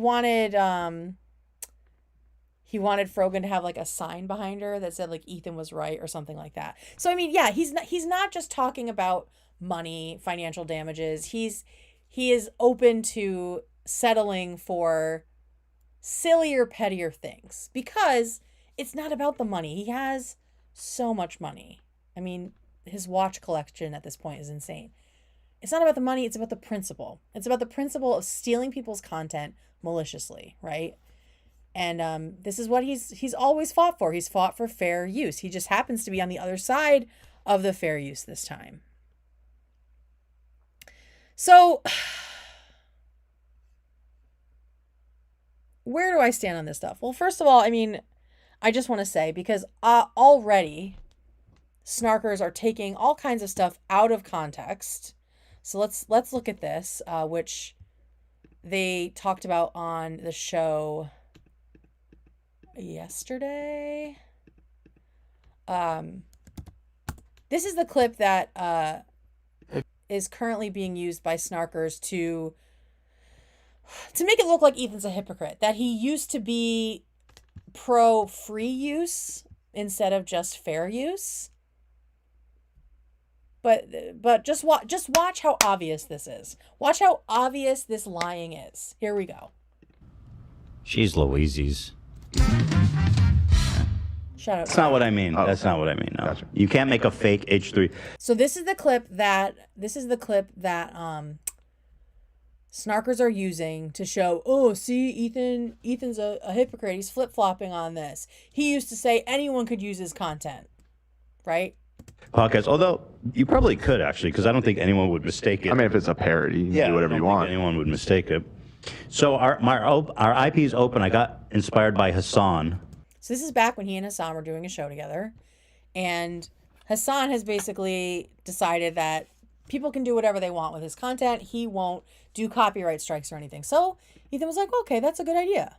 Speaker 1: wanted
Speaker 9: funny.
Speaker 1: he wanted Frogan to have like a sign behind her that said like Ethan was right or something like that. So I mean, yeah, he's not just talking about money, financial damages. He is open to settling for sillier, pettier things because it's not about the money. He has so much money. I mean, his watch collection at this point is insane. It's not about the money, it's about the principle. It's about the principle of stealing people's content maliciously, right? And this is what he's always fought for. He's fought for fair use. He just happens to be on the other side of the fair use this time. So, where do I stand on this stuff? Well, first of all, I mean, I just want to say, because already snarkers are taking all kinds of stuff out of context. So let's look at this, which they talked about on the show yesterday. This is the clip that is currently being used by snarkers to make it look like Ethan's a hypocrite, that he used to be pro free use instead of just fair use. But just watch how obvious this is. Watch how obvious this lying is. Here we go.
Speaker 7: She's Louise's.
Speaker 1: Shut up.
Speaker 7: That's not what I mean.
Speaker 9: Oh,
Speaker 7: That's not what I mean. No.
Speaker 9: Gotcha.
Speaker 7: You can't make a fake H3.
Speaker 1: So this is the clip that snarkers are using to show, oh, see, Ethan's a hypocrite. He's flip-flopping on this. He used to say anyone could use his content, right?
Speaker 7: Podcast. Although you probably could actually, because I don't think anyone would mistake it.
Speaker 9: I mean, if it's a parody, you can do whatever
Speaker 7: I
Speaker 9: you
Speaker 7: don't think
Speaker 9: want.
Speaker 7: anyone would mistake it. So our IP is open. I got inspired by Hassan.
Speaker 1: So this is back when he and Hassan were doing a show together. And Hassan has basically decided that people can do whatever they want with his content. He won't do copyright strikes or anything. So Ethan was like, okay, that's a good idea.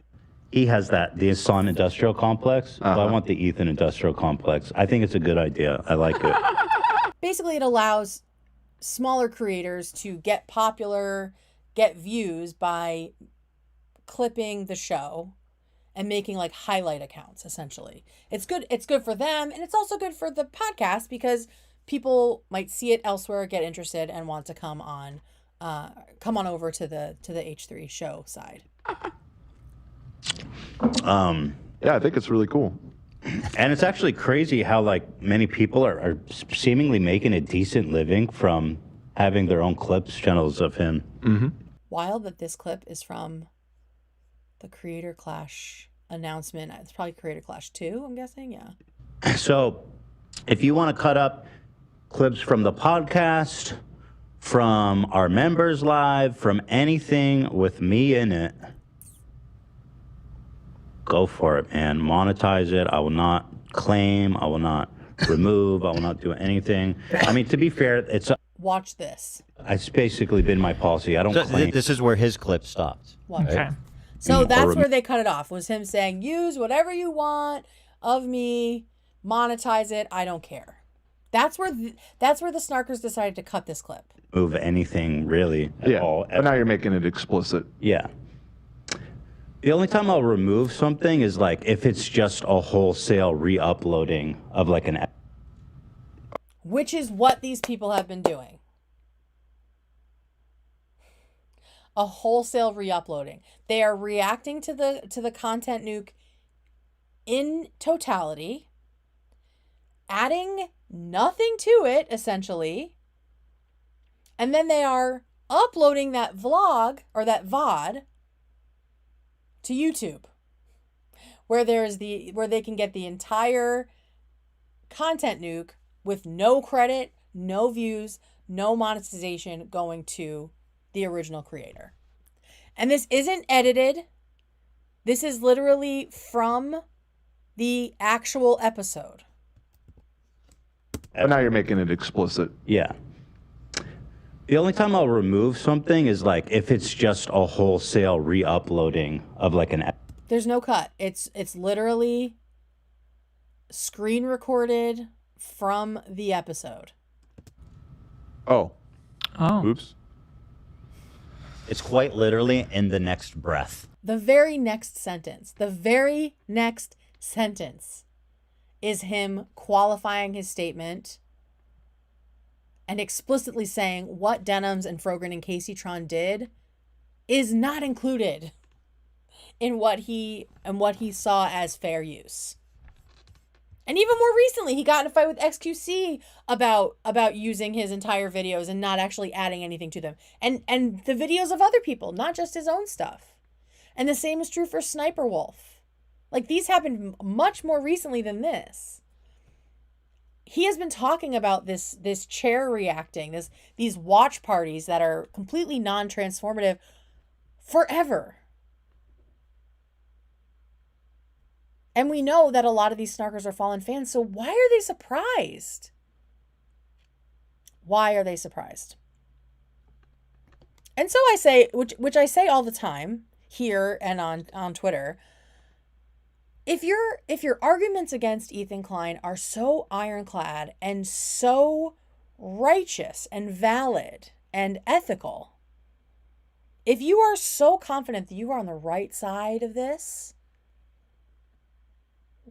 Speaker 7: He has the Hassan Industrial Complex. So I want the Ethan Industrial Complex. I think it's a good idea. I like it.
Speaker 1: Basically, it allows smaller creators to get popular, get views by clipping the show and making like highlight accounts, essentially. It's good for them, and it's also good for the podcast because people might see it elsewhere, get interested, and want to come on over to the H3 show side.
Speaker 9: Yeah, I think it's really cool.
Speaker 7: And it's actually crazy how like many people are seemingly making a decent living from having their own clips channels of him.
Speaker 9: Mm-hmm.
Speaker 1: Wild that this clip is from the Creator Clash announcement. It's probably Creator Clash 2, I'm guessing. Yeah.
Speaker 7: So if you want to cut up clips from the podcast, from our members live, from anything with me in it, go for it, man. Monetize it. I will not claim. I will not remove. I will not do anything. I mean, to be fair,
Speaker 1: Watch this.
Speaker 7: it's basically been my policy. I don't claim.
Speaker 12: This is where his clip stopped.
Speaker 1: Watch
Speaker 2: Okay.
Speaker 1: it. So that's where they cut it off, was him saying, use whatever you want of me, monetize it, I don't care. That's where the snarkers decided to cut this clip.
Speaker 7: Move anything really at all.
Speaker 9: But now you're making it explicit.
Speaker 7: Yeah. The only time I'll remove something is like if it's just a wholesale re-uploading of like an.
Speaker 1: Which is what these people have been doing. A wholesale re-uploading. They are reacting to the content nuke in totality, adding nothing to it, essentially, And then they are uploading that vlog or that VOD to YouTube, where they can get the entire content nuke with no credit, no views, no monetization going to the original creator. And this isn't edited. This is literally from the actual episode.
Speaker 9: But now you're making it explicit.
Speaker 12: Yeah. The only time I'll remove something is like if it's just a wholesale re-uploading of like an.
Speaker 1: There's no cut. It's literally screen recorded from the episode.
Speaker 9: Oh.
Speaker 10: Oh.
Speaker 9: Oops.
Speaker 12: It's quite literally in the next breath.
Speaker 1: The very next sentence. The very next sentence is him qualifying his statement and explicitly saying what Denims and Frogan and Kaceytron did is not included in what he saw as fair use. And even more recently, he got in a fight with XQC about using his entire videos and not actually adding anything to them. And the videos of other people, not just his own stuff. And the same is true for Sniper Wolf. Like, these happened much more recently than this. He has been talking about this chair reacting, these watch parties that are completely non-transformative forever. And we know that a lot of these snarkers are Fallen fans, so why are they surprised? Why are they surprised? And so I say, which I say all the time here and on Twitter, if your arguments against Ethan Klein are so ironclad and so righteous and valid and ethical, if you are so confident that you are on the right side of this,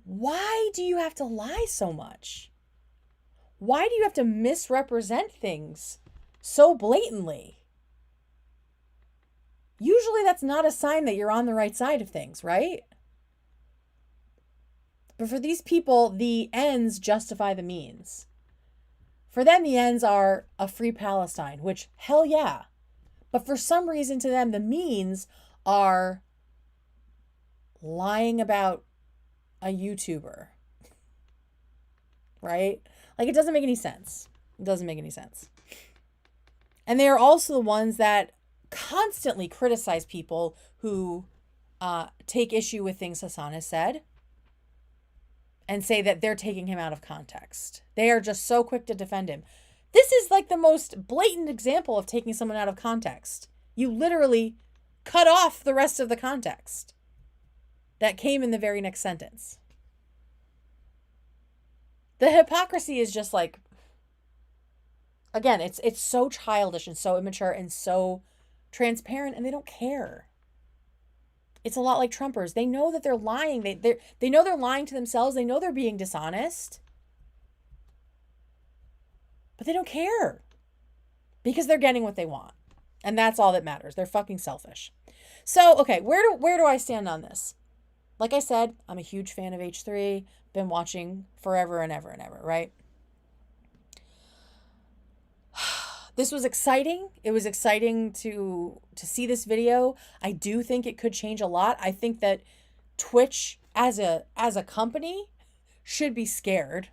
Speaker 1: why do you have to lie so much? Why do you have to misrepresent things so blatantly? Usually that's not a sign that you're on the right side of things, right? But for these people, the ends justify the means. For them, the ends are a free Palestine, which, hell yeah. But for some reason to them, the means are lying about a YouTuber. Right? Like, it doesn't make any sense. It doesn't make any sense. And they are also the ones that constantly criticize people who take issue with things Hassan has said and say that they're taking him out of context. They are just so quick to defend him. This is like the most blatant example of taking someone out of context. You literally cut off the rest of the context that came in the very next sentence. The hypocrisy is just like, again, it's so childish and so immature and so transparent, and they don't care. It's a lot like Trumpers. They know that they're lying. They know they're lying to themselves. They know they're being dishonest. But they don't care. Because they're getting what they want. And that's all that matters. They're fucking selfish. So, okay, where do I stand on this? Like I said, I'm a huge fan of H3. Been watching forever and ever and ever, right? This was exciting. It was exciting to see this video. I do think it could change a lot. I think that Twitch as a company should be scared,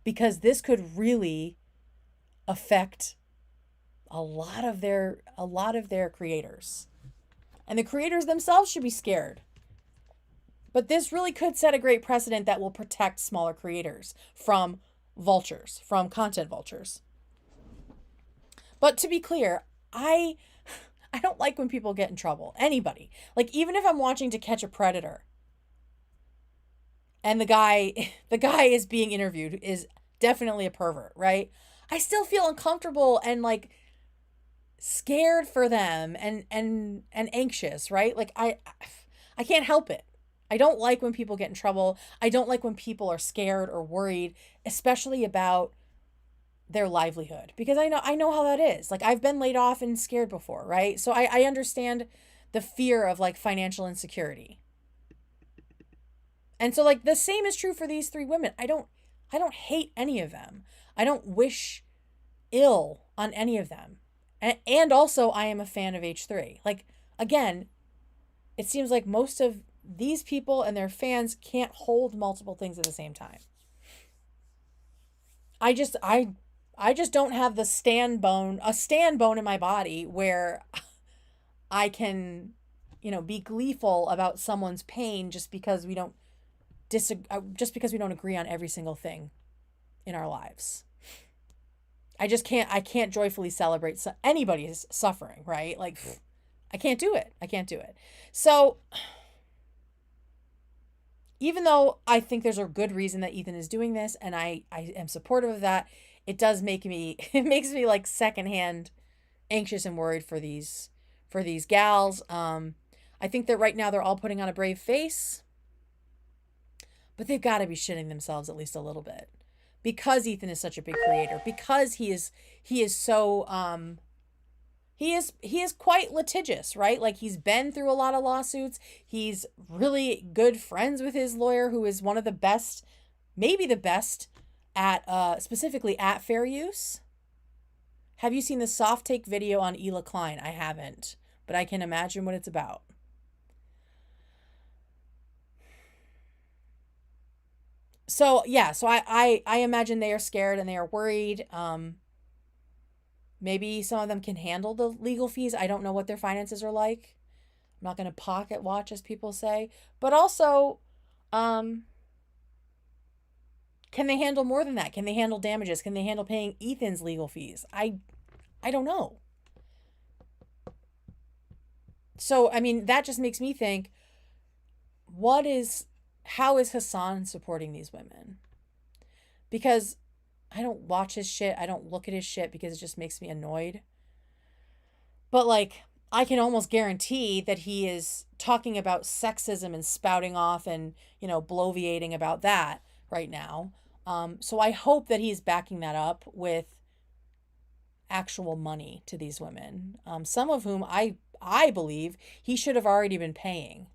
Speaker 1: because this could really affect a lot of their creators. And the creators themselves should be scared. But this really could set a great precedent that will protect smaller creators from vultures, from content vultures. But to be clear, I don't like when people get in trouble. Anybody. Like, even if I'm watching To Catch a Predator and the guy is being interviewed, is definitely a pervert, right? I still feel uncomfortable and like scared for them and anxious, right? Like I can't help it. I don't like when people get in trouble. I don't like when people are scared or worried, especially about their livelihood, because I know how that is. Like, I've been laid off and scared before, right? So I understand the fear of like financial insecurity. And so like the same is true for these three women. I don't hate any of them. I don't wish ill on any of them. And also I am a fan of H3. Like, again, it seems like most of these people and their fans can't hold multiple things at the same time. I just don't have a stand bone in my body where I can, be gleeful about someone's pain just because we don't agree on every single thing in our lives. I can't joyfully celebrate anybody's suffering, right? Like, I can't do it. So, even though I think there's a good reason that Ethan is doing this, and I am supportive of that, it makes me like secondhand anxious and worried for these gals. I think that right now they're all putting on a brave face, but they've got to be shitting themselves at least a little bit, because Ethan is such a big creator, because he is so he is quite litigious, right? Like, he's been through a lot of lawsuits. He's really good friends with his lawyer, who is one of the best, maybe the best at specifically at fair use. Have you seen the soft take video on Ela Klein? I haven't, but I can imagine what it's about. So yeah, so I imagine they are scared and they are worried. Maybe some of them can handle the legal fees. I don't know what their finances are like. I'm not going to pocket watch, as people say. But also, can they handle more than that? Can they handle damages? Can they handle paying Ethan's legal fees? I don't know. So, I mean, that just makes me think, how is Hassan supporting these women? Because I don't watch his shit. I don't look at his shit because it just makes me annoyed. But, like, I can almost guarantee that he is talking about sexism and spouting off and, bloviating about that right now. So I hope that he's backing that up with actual money to these women. Some of whom I believe he should have already been paying.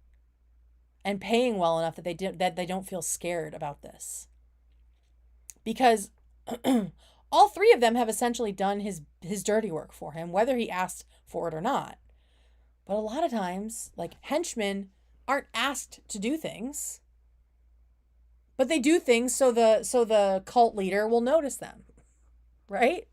Speaker 1: And paying well enough that they don't feel scared about this. Because all three of them have essentially done his dirty work for him, whether he asked for it or not. But a lot of times, like, henchmen aren't asked to do things, but they do things so the cult leader will notice them, right?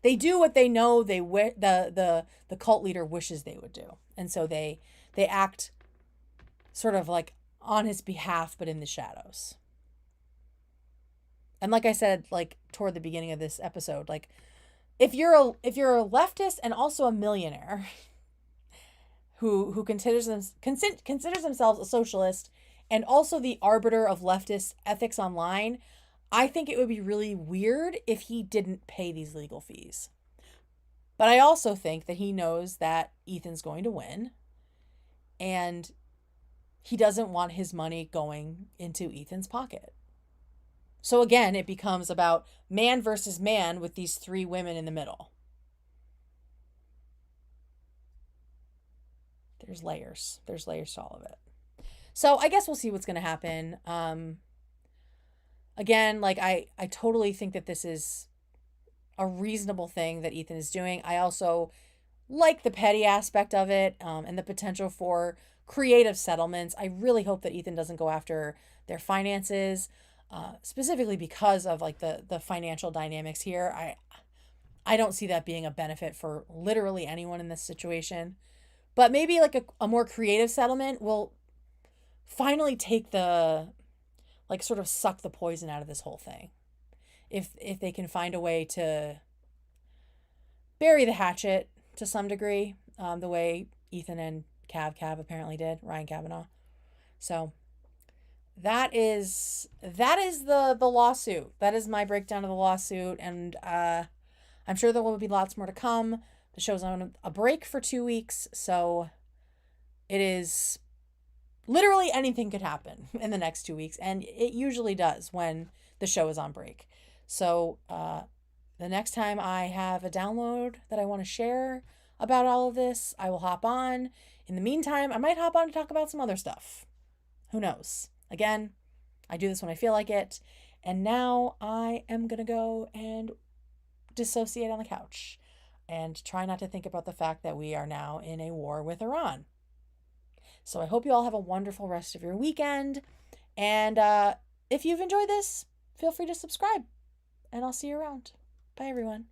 Speaker 1: They do what they know the cult leader wishes they would do, and so they act sort of like on his behalf, but in the shadows. And like I said, like toward the beginning of this episode, like if you're a leftist and also a millionaire who considers themselves a socialist and also the arbiter of leftist ethics online, I think it would be really weird if he didn't pay these legal fees. But I also think that he knows that Ethan's going to win, and he doesn't want his money going into Ethan's pocket. So again, it becomes about man versus man with these three women in the middle. There's layers. There's layers to all of it. So I guess we'll see what's going to happen. Again, like I totally think that this is a reasonable thing that Ethan is doing. I also like the petty aspect of it, and the potential for creative settlements. I really hope that Ethan doesn't go after their finances, specifically because of like the financial dynamics here. I don't see that being a benefit for literally anyone in this situation. But maybe like a more creative settlement will finally take like sort of suck the poison out of this whole thing. If they can find a way to bury the hatchet to some degree, the way Ethan and Cav apparently did, Ryan Kavanaugh. So that is the lawsuit. That is my breakdown of the lawsuit, and I'm sure there will be lots more to come. The show's on a break for 2 weeks, so it is literally anything could happen in the next 2 weeks, and it usually does when the show is on break. So the next time I have a download that I want to share about all of this, I will hop on. In the meantime, I might hop on to talk about some other stuff. Who knows? Again, I do this when I feel like it. And now I am going to go and dissociate on the couch and try not to think about the fact that we are now in a war with Iran. So I hope you all have a wonderful rest of your weekend. And if you've enjoyed this, feel free to subscribe. And I'll see you around. Bye, everyone.